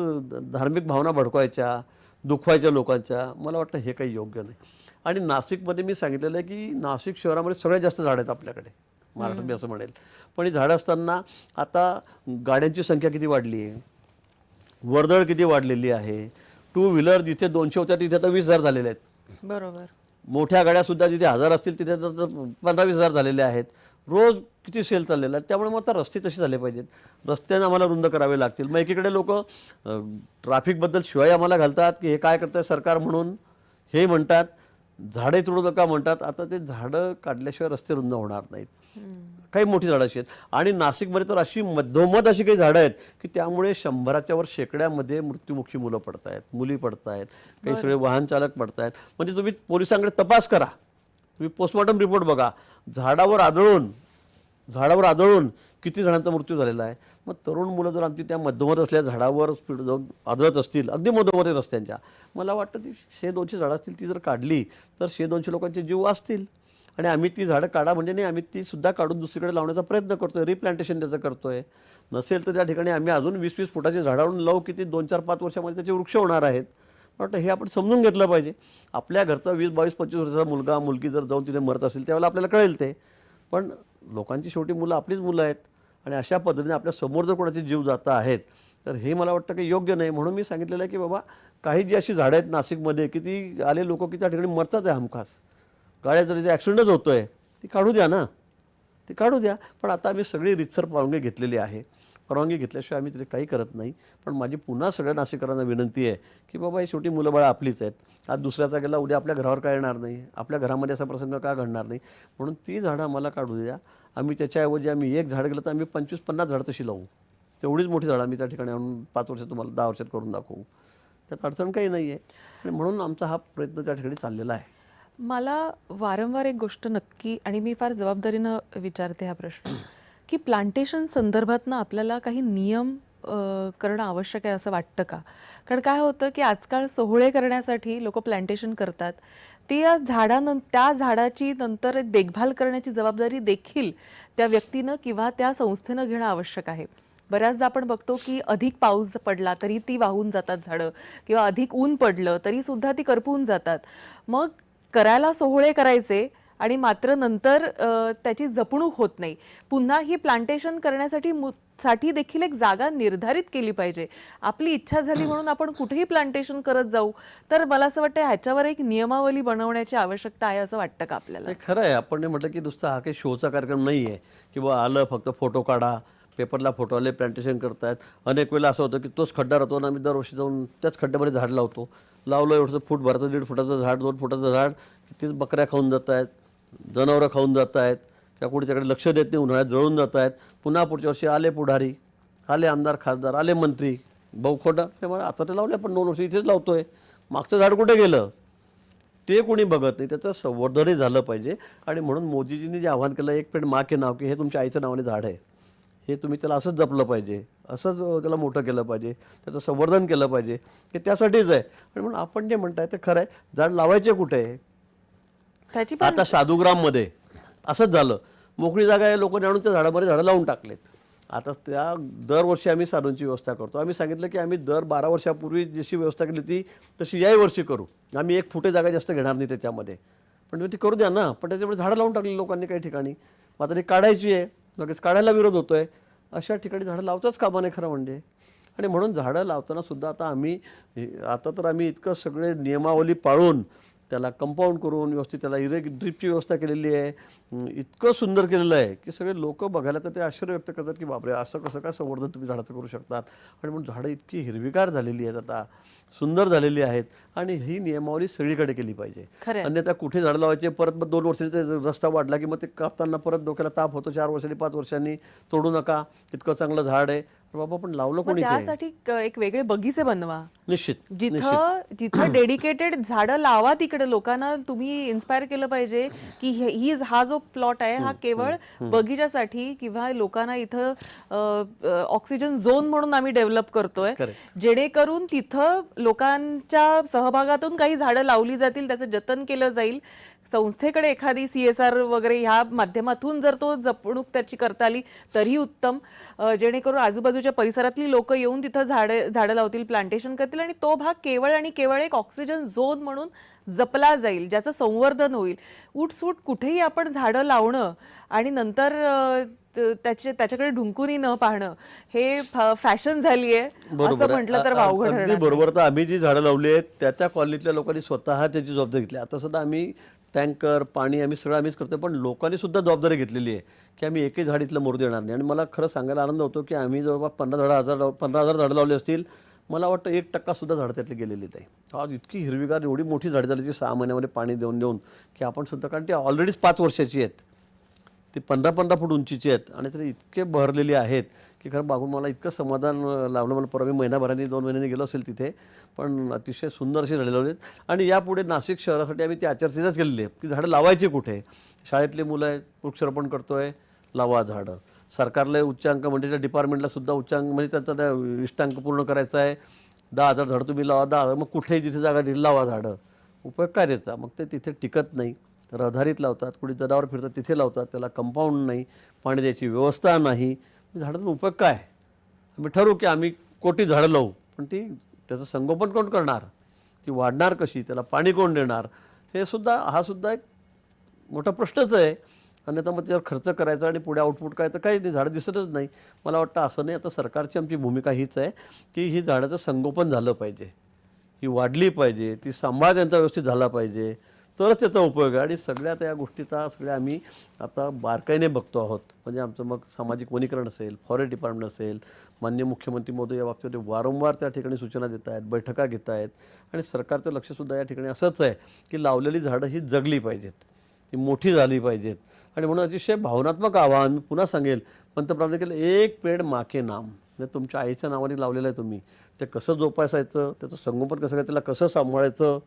धार्मिक भावना भडकवायच्या, दुखवायच्या लोकांच्या, मला वाटतं हे काही योग्य नाही. आणि नाशिकमध्ये मी सांगितलेलं आहे की नाशिक शहरामध्ये सगळ्यात जास्त झाडं आहेत आपल्याकडे. महाराष्ट्रात मी असं म्हणेल. पण ही झाडं असताना आता गाड्यांची संख्या किती वाढली आहे, वर्दळ किती वाढलेली आहे. 2 व्हीलर जिथे 200 होत्या तिथे आता 20,000 झालेले आहेत. बरोबर. मोठ्या गाड्यासुद्धा जिथे 1000 असतील तिथे तर 15-20,000 झालेले आहेत. रोज किती सेल चाललेला आहे. त्यामुळे मग आता रस्ते तसे झाले पाहिजेत, रस्त्याने आम्हाला रुंद करावे लागतील. मग एकीकडे लोक ट्रॅफिकबद्दल शिवाय आम्हाला घालतात की हे काय करतंय सरकार म्हणून, हे म्हणतात झाडे तोडू नका म्हणतात. आता ते झाडं काढल्याशिवाय रस्ते रुंद होणार नाहीत. काही मोठी झाडं अशी आहेत. आणि नाशिकमध्ये तर अशी मधोमध अशी काही झाडं आहेत की त्यामुळे 100च्या वर शेकड्यामध्ये मृत्युमुखी मुलं पडत आहेत, मुली पडत आहेत, काही सगळे वाहन चालक पडत आहेत. म्हणजे तुम्ही पोलिसांकडे तपास करा, तुम्ही पोस्टमॉर्टम रिपोर्ट बघा, झाडावर आदळून किती जणांचा मृत्यू झालेला आहे. मग तरुण मुलं जर आमची त्या मधोमध असलेल्या झाडावर स्पीड जाऊन आदळत असतील, अगदी मधोमध रस्त्यांच्या, मला वाटतं ती 100-200 झाडं असतील, ती जर काढली तर 100-200 लोकांचे जीव वाचतील. आणि आम्ही ती झाडं काढा म्हणजे नाही, आम्ही ती सुद्धा काढून दुसरीकडे लावण्याचा प्रयत्न करतोय, रिप्लांटेशन त्याचं करतोय. नसेल तर त्या ठिकाणी आम्ही अजून 20-20 फुटाची झाडं आणून लावू, किती 2-4-5 वर्षामध्ये त्याचे वृक्ष होणार आहेत. वाटतं हे आपण समजून घेतलं पाहिजे. आपल्या घरचा 20-22-25 वर्षाचा मुलगा मुलगी जर जाऊन तिथे मरत असेल त्यावेळेला आपल्याला कळेल ते. पण लोकांची शेवटी मुलं आपलीच मुलं आहेत आणि अशा पद्धतीने आपल्या समोर जर कोणाचे जीव जात आहेत तर हे मला वाटतं की योग्य नाही. म्हणून मी सांगितलेलं आहे की बाबा काही जी अशी झाडं आहेत नाशिकमध्ये की ती आले लोक की त्या ठिकाणी मरतात आहे हमखास, गाड्या जर ॲक्सिडेंटच होतो आहे, ती काढू द्या ना, ती काढू द्या. पण आता आम्ही सगळी रीतसर परवानगी घेतलेली आहे. परवानगी घेतल्याशिवाय आम्ही तिथे काही करत नाही. पण माझी पुन्हा सगळ्या नाशिककरांना विनंती आहे की बाबा ही शेवटी मुलं बाळं आपलीच आहेत. आज दुसऱ्याचा गेला, उद्या आपल्या घरावर काय येणार नाही, आपल्या घरामध्ये असा प्रसंग का घडणार नाही. म्हणून ती झाडं आम्हाला काढू द्या. आम्ही त्याच्याऐवजी आम्ही 1 झाड गेलं तर आम्ही 25-50 झाडं तशी लावू. तेवढीच मोठी झाडं आम्ही त्या ठिकाणी आणून 5 वर्षात तुम्हाला 10 वर्षात करून दाखवू. त्यात अडचण काही नाही आहे. आणि म्हणून आमचा हा प्रयत्न त्या ठिकाणी चाललेला आहे. मला वारंवार एक गोष्ट नक्की, आणि मी फार जबाबदारीनं विचारते हा प्रश्न, की प्लांटेशन संदर्भात ना आपल्याला काही नियम करणं आवश्यक आहे असं वाटतं का? कारण काय होतं की आजकाल सोहळे करण्यासाठी लोक प्लांटेशन करतात, त्या झाडाची नंतर देखभाल करण्याची जबाबदारी देखील त्या व्यक्तीनं किंवा त्या संस्थेनं घेणं आवश्यक आहे. बऱ्याचदा आपण बघतो की अधिक पाऊस पडला तरी ती वाहून जातात झाडं, किंवा अधिक ऊन पडलं तरी सुद्धा ती करपून जातात. मग करायला सोहळे करायचे आणि मात्र नंतर त्याची जपणूक होत नाही. पुन्हा ही प्लांटेशन करण्यासाठी देखील एक जागा निर्धारित केली पाहिजे. आपली इच्छा झाली म्हणून आपण कुठेही प्लांटेशन करत जाऊ, तर मला असं वाटतं ह्याच्यावर एक नियमावली बनवण्याची आवश्यकता आहे असं वाटतं का आपल्याला? नाही, खरं आहे. आपण म्हटलं की नुसता हा काही शोचा कार्यक्रम नाही आहे किंवा आलं फक्त फोटो काढा, पेपरला फोटो आले, प्लांटेशन करतायत. अनेक वेळेला असं होतं की तोच खड्डा राहतो आणि आम्ही दरवर्षी जाऊन त्याच खड्ड्यामध्ये झाड लावतो. लावलं एवढं फूट भराचं, 1.5 फुटाचं झाड, 2 फुटाचं झाड, तीच बकऱ्या खाऊन जात आहेत, जनावरं खाऊन जात आहेत, त्या कुठे त्याकडे लक्ष देत नाही, उन्हाळ्यात जळून जात आहेत. पुन्हा पुढच्या वर्षी आले पुढारी, आले आमदार खासदार, आले मंत्री, भाऊ खोटा, अरे मला आता ते लावले, आपण 2 वर्ष इथेच लावतोय, मागचं झाड कुठे गेलं ते कोणी बघत नाही. त्याचं संवर्धनही झालं पाहिजे. आणि म्हणून मोदीजींनी जे आव्हान केलं, एक पेड़ माँ के नाव, की हे तुमच्या आईच्या नावाने झाड आहे, हे तुम्ही त्याला असंच जपलं पाहिजे, असंच त्याला मोठं केलं पाहिजे, त्याचं संवर्धन केलं पाहिजे, हे त्यासाठीच आहे. आणि म्हणून आपण जे म्हणताय ते खरं आहे. झाड लावायचे कुठे आहे? त्याची आता साधुग्राममध्ये असंच झालं, मोकळी जागा आहे, लोकांनी आणून त्या झाडामध्ये झाडं लावून टाकलेत. आता त्या दरवर्षी आम्ही साधूंची व्यवस्था करतो. आम्ही सांगितलं की आम्ही दर 12 वर्षापूर्वी जशी व्यवस्था केली होती तशी याही वर्षी करू. आम्ही 1 फुटे जागा जास्त घेणार नाही त्याच्यामध्ये, पण तुम्ही ती करू द्या ना. पण त्याच्यामुळे झाडं लावून टाकली लोकांनी काही ठिकाणी. मात्र ती काढायची आहे, लगेच काढायला विरोध होतो आहे. अशा ठिकाणी झाडं लावताच कामा नाही खरं म्हणजे. आणि म्हणून झाडं लावताना सुद्धा आता तर आम्ही इतकं सगळे नियमावली पाळून त्याला कंपाऊंड करून व्यवस्थित त्याला ड्रिपची व्यवस्था केलेली आहे, इतकं सुंदर केलेलं आहे की सगळे लोक बघायला तर ते आश्चर्य व्यक्त करतात की बापरे, असं कसं काय संवर्धन तुम्ही झाडाचं करू शकतात. आणि म्हणून झाडं इतकी हिरवीगार झालेली आहेत, आता सुंदर झालेली आहेत. आणि ही नियमावली सगळीकडे केली पाहिजे. अन्यथा कुठे झाडं लावायचे, परत मग 2 वर्षांनी ते रस्ता वाढला की मग ते कापताना परत डोक्याला ताप होतो. 4 वर्षांनी 5 वर्षांनी तोडू नका, इतकं चांगलं झाड आहे. बाबा पण लावलं कोणी? त्यासाठी एक वेगळे बगीचे बनवा, निश्चित. जिथं डेडिकेटेड झाडं लावा. तिकडे लोकांना तुम्ही इन्स्पायर केलं पाहिजे की हा जो प्लॉट आहे हा केवळ बगीच्यासाठी किंवा लोकांना इथं ऑक्सिजन झोन म्हणून आम्ही डेव्हलप करतोय, जेणेकरून तिथं लोकांच्या सहभागातून काही झाडं लावली जातील, त्याचं जतन केलं जाईल, संस्थेकडे एखादी CSR वगैरे ह्या माध्यमातून जर तो जपणूक त्याची करता आली तरी उत्तम, जेणेकरून आजूबाजूच्या परिसरातली लोक येऊन तिथं झाडं लावतील, प्लांटेशन करतील आणि तो भाग केवळ आणि केवळ एक ऑक्सिजन झोन म्हणून जपला जाईल, ज्याचं संवर्धन होईल. उठसूट कुठेही आपण झाडं लावणं आणि नंतर त्याच्याकडे ढुंकूनही न पाहणं हे फॅशन झाली आहे असं म्हटलं तर वावगं अगदी ठरणार. बरोबर. तर आम्ही जी झाडं लावली आहेत त्या कॉलनीतल्या लोकांनी स्वतः त्याची जबाबदारी घेतली. आता सुद्धा आम्ही टँकर पाणी आम्ही सगळं आम्हीच करतो, पण लोकांनी सुद्धा जबाबदारी घेतलेली आहे की आम्ही एकही झाड इथलं मरू देणार नाही. आणि मला खरं सांगायला आनंद होतो की आम्ही जवळपास 15,000 झाडं लावली असतील. मला वाटतं 1% सुद्धा झाडं त्यातली गेलेली नाही. आज इतकी हिरवीगार एवढी मोठी झाडं झाली की 6 महिन्यामध्ये पाणी देऊन देऊन की आपण सुद्धा, कारण ती ऑलरेडीच 5 वर्षाची आहेत, ती 15-15 फूट उंचीची आहेत आणि तरी इतके बहरलेली आहेत की खरं बघून मला इतकं समाधान लाभलं. मला परवा मी महिनाभराने 2 महिन्यांनी गेलो असेल तिथे, पण अतिशय सुंदर अशी झाडं लावली आहेत. आणि यापुढे नाशिक शहरासाठी आम्ही ती आचारसंहिताच केलेली आहे की झाडं लावायची कुठे. शाळेतली मुलं आहेत, वृक्षारोपण करतोय, लावा झाडं. सरकारला उच्चांक म्हणजे डिपार्टमेंटला सुद्धा उच्चांक म्हणजे त्यांचा त्या इष्टांक पूर्ण करायचा आहे. 10,000 झाडं तुम्ही लावा, 10,000. मग कुठेही जिथे जागा तिथे लावा झाडं. उपयोग काय त्याचा? मग ते तिथे टिकत नाही. रहदारीत लावतात, कुठे जनावर फिरतात तिथे लावतात, त्याला कंपाऊंड नाही, पाणी द्यायची व्यवस्था नाही. झाडांचा उपयोग काय? आम्ही ठरवू की आम्ही कोटी झाडं लावू, पण ती त्याचं संगोपन कोण करणार, ती वाढणार कशी, त्याला पाणी कोण देणार, हे सुद्धा हा सुद्धा एक मोठा प्रश्नच आहे. अन्यथा मग त्यावर खर्च करायचा आणि पुढे आउटपुट काय तर काही नाही, झाडं दिसतच नाही. मला वाटतं असं नाही. आता सरकारची आमची भूमिका हीच आहे की ही झाडाचं संगोपन झालं पाहिजे, ही वाढली पाहिजे, ती सांभाळ त्यांचा व्यवस्थित झाला पाहिजे, तरच त्याचा उपयोग आहे. आणि सगळ्या त्या गोष्टीचा सगळ्या आम्ही आता बारकाईने बघतो आहोत. म्हणजे आमचं मग सामाजिक वनीकरण असेल, फॉरेस्ट डिपार्टमेंट असेल, माननीय मुख्यमंत्री महोदय या बाबतीत वारंवार त्या ठिकाणी सूचना देत आहेत, बैठका घेत आहेत. आणि सरकारचं लक्षसुद्धा या ठिकाणी असंच आहे की लावलेली झाडं ही जगली पाहिजेत, ती मोठी झाली पाहिजेत. आणि म्हणून अतिशय भावनात्मक आवाहन मी पुन्हा सांगेल, पंतप्रधान केलं, एक पेड माके नाम. म्हणजे तुमच्या आईच्या नावाने लावलेलं आहे तुम्ही, ते कसं जोपासायचं, त्याचं संगोपन कसं करायचं, त्याला कसं सांभाळायचं,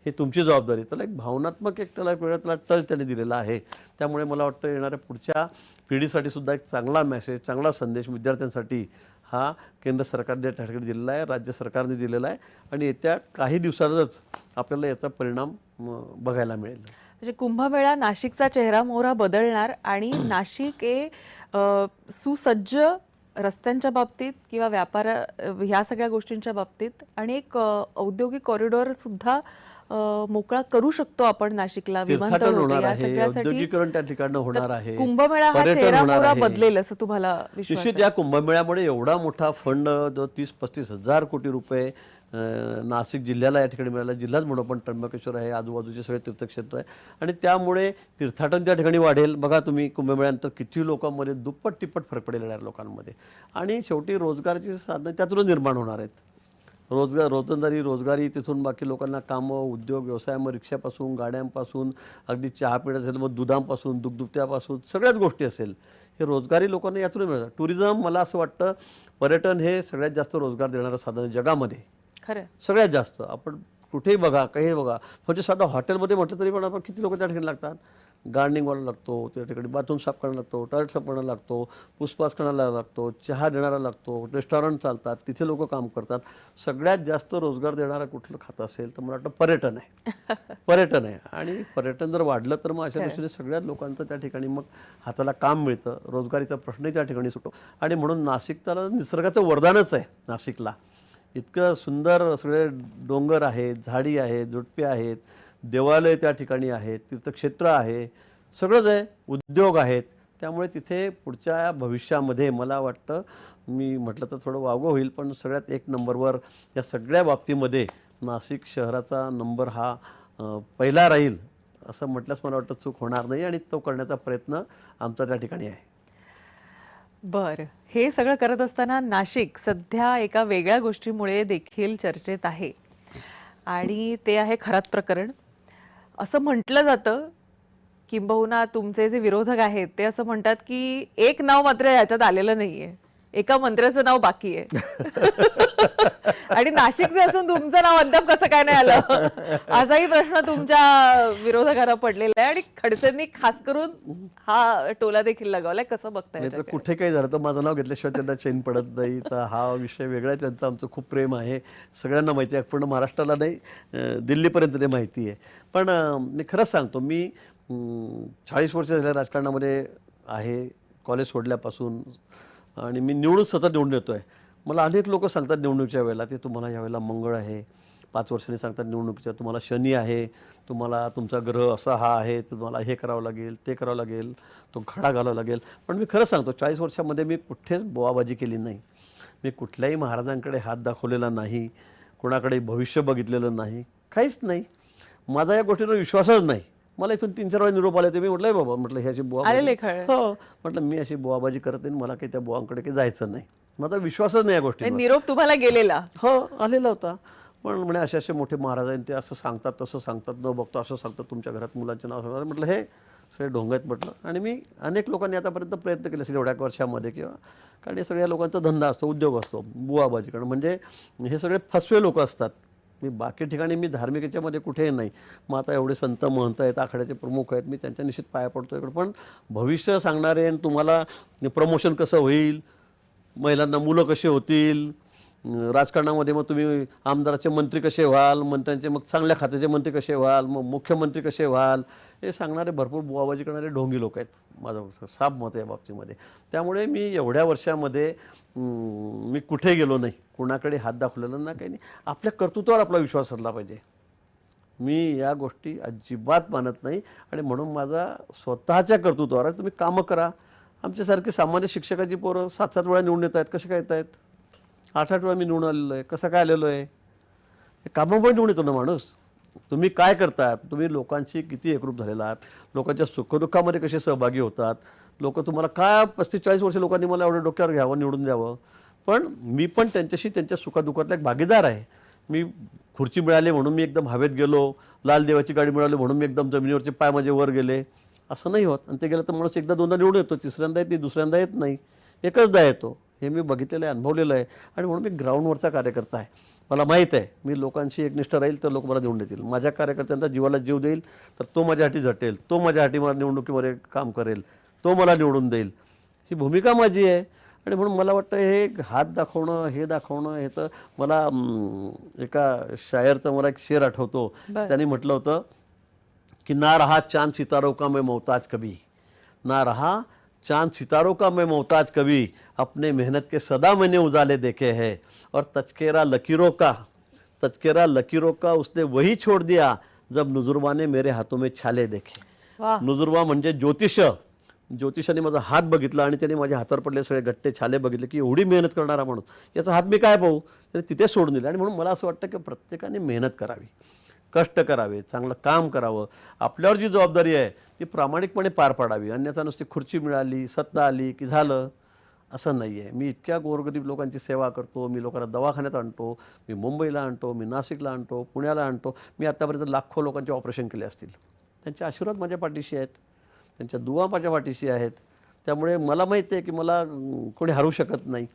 हे तुमची जबाबदारी. त्याला एक भावनात्मक एक त्याला वेळा त्याला टच त्यांनी दिलेला आहे. त्यामुळे मला वाटतं येणाऱ्या पुढच्या पिढीसाठी सुद्धा एक चांगला मेसेज, चांगला संदेश विद्यार्थ्यांसाठी हा केंद्र सरकारने त्या ठिकाणी दिलेला आहे, राज्य सरकारने दिलेला आहे. आणि येत्या काही दिवसातच आपल्याला याचा परिणाम बघायला मिळेल. म्हणजे कुंभमेळा नाशिकचा चेहरा मोहरा बदलणार आणि नाशिक हे सुसज्ज रस्त्यांच्या बाबतीत किंवा व्यापार ह्या सगळ्या गोष्टींच्या बाबतीत आणि एक औद्योगिक कॉरिडॉर सुद्धा मोकळा करू शकतो आपण नाशिकला. तीर्थाटन होणार आहे, औद्योगिकरण त्या ठिकाणी होणार आहे, कुंभमेळा हा चेहरा मोहरा बदलेल असं तुम्हाला विश्वास आहे? निश्चित या कुंभमेळ्यामुळे एवढा मोठा फंड जो 30-35 हजार कोटी रुपये नाशिक जिल्ह्याला या ठिकाणी मिळाला. जिल्हाच म्हणून पण त्र्यंबकेश्वर आहे, आजूबाजूचे सगळे तीर्थक्षेत्र आहे आणि त्यामुळे तीर्थाटन त्या ठिकाणी वाढेल. बघा तुम्ही कुंभमेळ्यानंतर किती लोकांमध्ये दुप्पट तिप्पट फरक पडेल येणाऱ्या लोकांमध्ये. आणि शेवटी रोजगाराची साधनं त्यातून निर्माण होणार आहेत. रोजगारी तिथून बाकी लोकांना कामं, उद्योग, व्यवसाय, मग रिक्षापासून, गाड्यांपासून, अगदी चहा पिण्याचं असेल, मग दुधापासून, दुग्धुत्यापासून सगळ्याच गोष्टी असेल, हे रोजगारी लोकांना यातून मिळतात. टुरिझम मला असं वाटतं, पर्यटन हे सगळ्यात जास्त रोजगार देणारं साधन आहे जगामध्ये. खरं सगळ्यात जास्त. आपण कुठेही बघा, काही बघा, म्हणजे साधा हॉटेलमध्ये म्हटलं तरी पण आपण किती लोक त्या ठिकाणी लागतात. गार्डनिंगवाला लागतो, त्या ठिकाणी बाथरूम साफ करायला लागतो, टॉयलेट साफ करायला लागतो, पुसपास करायला लागतो, चहा देणारा लागतो, रेस्टॉरंट चालतात, तिथे लोक काम करतात. सगळ्यात जास्त रोजगार देणारा कुठलं खातं असेल तर मला वाटतं पर्यटन आहे. पर्यटन आहे. आणि पर्यटन जर वाढलं तर मग अशा दृष्टीने सगळ्याच लोकांचं त्या ठिकाणी मग हाताला काम मिळतं, रोजगारीचा प्रश्नही त्या ठिकाणी सुटतो. आणि म्हणून नाशिक त्याला निसर्गाचं वरदानच आहे. नाशिकला इतकं सुंदर सगळे डोंगर आहेत, झाडी आहेत, झुडपे आहेत, देवालय त्या ठिकाणी आहेत, तीर्थक्षेत्र आहे, सगळंच आहे, उद्योग आहेत. त्यामुळे तिथे पुढच्या भविष्यामध्ये मला वाटतं, मी म्हटलं तर थोडं वावगं होईल, पण सगळ्यात एक नंबरवर या सगळ्या बाबतीमध्ये नाशिक शहराचा नंबर हा पहिला राहील असं म्हटल्यास मला वाटतं चूक होणार नाही. आणि तो करण्याचा प्रयत्न आमचा त्या ठिकाणी आहे. बरं, हे सगळं करत असताना नाशिक सध्या एका वेगळ्या गोष्टीमुळे देखील चर्चेत आहे आणि ते आहे खरात प्रकरण. असं म्हटलं जातं, किंबहुना तुमचे जे विरोधक आहेत ते असं म्हणतात की एक नाव मात्र याच्यात आलेलं नाहीये, एका मंत्र्याचं नाव बाकी आहे आणि नाशिकचे असून तुमचं नाव अद्याप कसं काय नाही आलं असाही प्रश्न तुमच्या विरोधकांना पडलेला आहे आणि खडसेंनी खास करून हा टोला देखील लगावलाय. कसं बघताय नाही तर कुठे काही झालं तर माझं नाव घेतल्याशिवाय त्यांना चैन पडत नाही. तर हा विषय वेगळा आहे. त्यांचं आमचं खूप प्रेम आहे, सगळ्यांना माहिती आहे, पूर्ण महाराष्ट्राला नाही दिल्लीपर्यंत ते माहिती आहे. पण मी खरंच सांगतो, मी 40 वर्ष झाल्या राजकारणामध्ये आहे, कॉलेज सोडल्यापासून, आणि मी सतत निवडून येतो आहे. मला अनेक लोक सांगतात निवडणुकीच्या वेळेला, ते तुम्हाला यावेळेला मंगळ आहे, 5 वर्षांनी सांगतात निवडणुकीच्या, तुम्हाला शनी आहे, तुम्हाला तुमचा ग्रह असा हा आहे, तुम्हाला हे करावं लागेल, ते करावं लागेल, तो घडा घालावा लागेल. पण मी खरं सांगतो, 40 वर्षामध्ये मी कुठेच बोवाबाजी केली नाही. मी कुठल्याही महाराजांकडे हात दाखवलेला नाही, कोणाकडे भविष्य बघितलेलं नाही, काहीच नाही. माझा या गोष्टीवर विश्वासच नाही. मला इथून 3-4 वेळा निरोप आले होते. मी म्हटलं बाबा, म्हटलं हे अशी बुवाबाजी, हो म्हटलं मी अशी बुवाबाजी करत नाही, मला काही त्या बुवांकडे काही जायचं नाही. माझा विश्वासच नाही या गोष्टीवर. निरोप तुम्हाला गेलेला? हो, आलेला होता. पण म्हणे असे मोठे महाराज आहेत, ते असं सांगतात, तसं सांगतात, न बघतो असं सांगतात, तुमच्या घरात मुलांचे नाव सांगतात. म्हटलं हे सगळे ढोंग आहेत म्हटलं. आणि मी अनेक लोकांनी आतापर्यंत प्रयत्न केले असेल एवढ्या वर्षामध्ये, किंवा कारण हे सगळ्या लोकांचा धंदा असतो, उद्योग असतो बुवाबाजी करणं. म्हणजे हे सगळे फसवे लोक असतात. मी बाकी ठिकाणी मी धार्मिक याच्यामध्ये कुठेही नाही. मग आता एवढे संत महंत आहेत, आखाड्याचे प्रमुख आहेत, मी त्यांच्या निश्चित पाया पडतो इकडं. पण भविष्य सांगणारे, आणि तुम्हाला प्रमोशन कसं होईल, महिलांना मुलं कशी होतील, राजकारणामध्ये मग तुम्ही आमदाराचे मंत्री कसे व्हाल, मंत्र्यांचे मग चांगल्या खात्याचे मंत्री कसे व्हाल, मग मुख्यमंत्री कसे व्हाल, हे सांगणारे भरपूर बुवाबाजी करणारे ढोंगी लोक आहेत. माझं साफ मत आहे या बाबतीमध्ये. त्यामुळे मी एवढ्या वर्षामध्ये मी कुठे गेलो नाही, कुणाकडे हात दाखवलेला ना, काही नाही. आपल्या कर्तृत्वावर आपला विश्वास असला पाहिजे. मी या गोष्टी अजिबात मानत नाही. आणि म्हणून माझा स्वतःच्या कर्तृत्वावर तुम्ही कामं करा. आमच्यासारखी सामान्य शिक्षकाची पोरं 7-7 वेळा निवडून येत आहेत. कसे काय येत आहेत? 8-8 वेळा मी निवडून आलेलो आहे. कसं काय आलेलो आहे? हे कामामुळे निवडून येतो ना माणूस. तुम्ही काय करतात, तुम्ही लोकांशी किती एकरूप झालेला आहात, लोकांच्या सुखदुःखामध्ये कसे सहभागी होतात. लोक तुम्हाला काय 35-40 वर्ष लोकांनी मला एवढं डोक्यावर घ्यावं, निवडून द्यावं. पण मी पण त्यांच्याशी त्यांच्या सुखदुःखातला एक भागीदार आहे. मी खुर्ची मिळाली म्हणून मी एकदम हवेत गेलो, लाल देवाची गाडी मिळाली म्हणून मी एकदम जमिनीवरचे पाय माझे वर गेले, असं नाही होत. आणि ते गेलं तर माणूस एकदा दोनदा निवडून येतो, तिसऱ्यांदा येते, दुसऱ्यांदा येत नाही, एकचदा येतो. हे मी बघितलेलं आहे, अनुभवलेलं आहे. आणि म्हणून मी ग्राउंडवरचा कार्यकर्ता आहे. मला माहीत आहे, मी लोकांशी एकनिष्ठ राहील तर लोक मला निवडून देतील. माझ्या कार्यकर्त्यांचा जीवाला जीव देईल तर तो माझ्यासाठी झटेल, तो माझ्यासाठी मला निवडणुकीमध्ये काम करेल, तो मला निवडून देईल. ही भूमिका माझी आहे. आणि म्हणून मला वाटतं हे हात दाखवणं, हे दाखवणं, हे तर मला एका शायरचा मला एक शेर आठवतो. त्यांनी म्हटलं होतं कि ना रहा चांद सितारों का मैं मोहताज कभी, ना रहा चांद सितारों का मैं मोहताज कभी, अपने मेहनत के सदा मैंने उजाले देखे हैं, और तचकेरा लकीरों का उसने वही छोड़ दिया जब नुजुर्बा ने मेरे हाथों में छाले देखे. नुजुर्बा म्हणजे ज्योतिषाने माझा हात बघितला आणि त्याने माझ्या हातावर पडले सगळे गट्टे छाले बघितले की एवढी मेहनत करणारा माणूस, याचा हात मी काय पाहू. त्याने तिथे सोडून दिले. आणि म्हणून मला असं वाटतं की प्रत्येकाने मेहनत करावी, कष्ट करावे, चांगलं काम करावं, आपल्यावर जी जबाबदारी आहे ती प्रामाणिकपणे पार पाडावी. अन्यथा नुसती खुर्ची मिळाली, सत्ता आली की झालं, असं नाही आहे. मी इतक्या गोरगरीब लोकांची सेवा करतो, मी लोकांना दवाखान्यात आणतो, मी मुंबईला आणतो, मी नाशिकला आणतो, पुण्याला आणतो. मी आत्तापर्यंत लाखो लोकांचे ऑपरेशन केले असतील. त्यांचे आशीर्वाद माझ्या पाठीशी आहेत, त्यांच्या दुवा माझ्या पाठीशी आहेत. त्यामुळे मला माहिती आहे की मला कोणी हरवू शकत नाही,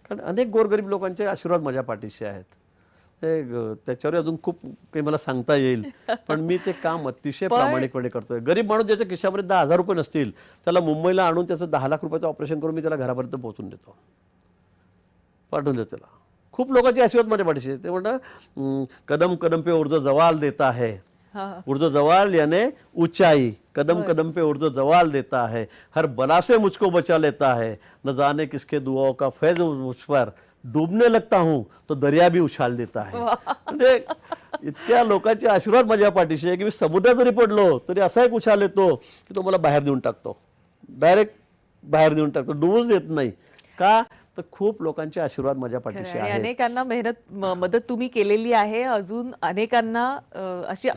कारण अनेक गोरगरीब लोकांचे आशीर्वाद माझ्या पाठीशी आहेत. त्याच्यावर अजून खूप काही मला सांगता येईल, पण मी ते काम अतिशय प्रामाणिकपणे करतोय. गरीब माणूस ज्याच्या खिशामध्ये 10,000 रुपये नसतील त्याला मुंबईला आणून त्याचं 10 लाख रुपयाचं ऑपरेशन करून मी त्याला घरापर्यंत पाठवून देतो. त्याला खूप लोकांचे आशीर्वाद माझ्या पाठीशी आहे. ते म्हणतात कदम कदम पे उर्दू जवाल देता है. उर्दू जवाल यानी ऊंचाई, कदम कदम पे उर्दू जवाल देता है, हर बला से मुझको बचा लेता है, न जाने किसके दुआओं का फैज मुझ पर, डूबने लगता हूँ तो दर्या भी उछाल देता है. म्हणजे इतक्या लोकांचे आशीर्वाद माझ्या पाठीशी आहे की मी समुद्रात जरी पडलो तरी असा एक उछाल येतो की तो मला बाहेर देऊन टाकतो, डायरेक्ट बाहेर देऊन टाकतो, डुबूच देत नाही. का तर खूप लोकांचे आशीर्वाद माझ्या पाठीशी आहेत. अनेकांना मदत तुम्ही केलेली आहे. अजून अनेकांना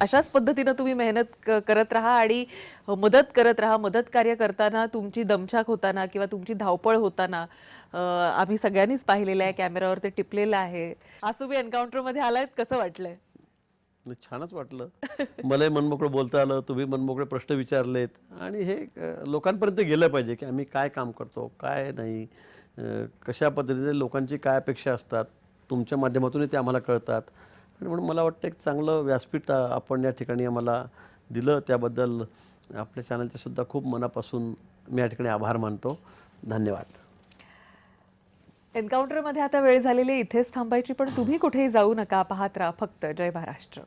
अशाच पद्धतीनं तुम्ही मेहनत करत राहा आणि मदत करत राहा. मदत कार्य करताना तुमची दमछाक होताना किंवा तुमची धावपळ होताना आम्ही सगळ्यांनीच पाहिलेलं आहे, कॅमेरावर ते टिपलेलं आहे. आज तुम्ही एन्काउंटर मध्ये आलात, कसं वाटलंय? छानच वाटलं. मलाही मनमोकळं बोलता आलं, तुम्ही मनमोकळे प्रश्न विचारलेत, आणि हे लोकांपर्यंत गेलं पाहिजे की आम्ही काय काम करतो, काय नाही. कशा पद्धतीने लोकांची काय अपेक्षा असतात तुमच्या माध्यमातूनही ते आम्हाला कळतात. आणि म्हणून मला वाटतं एक चांगलं व्यासपीठ आपण या ठिकाणी आम्हाला दिलं, त्याबद्दल आपल्या चॅनलचे सुद्धा खूप मनापासून मी या ठिकाणी आभार मानतो. धन्यवाद. एन्काउंटरमध्ये आता वेळ झालेली इथेच थांबायची, पण तुम्ही कुठेही जाऊ नका. पाहत राहा फक्त जय महाराष्ट्र.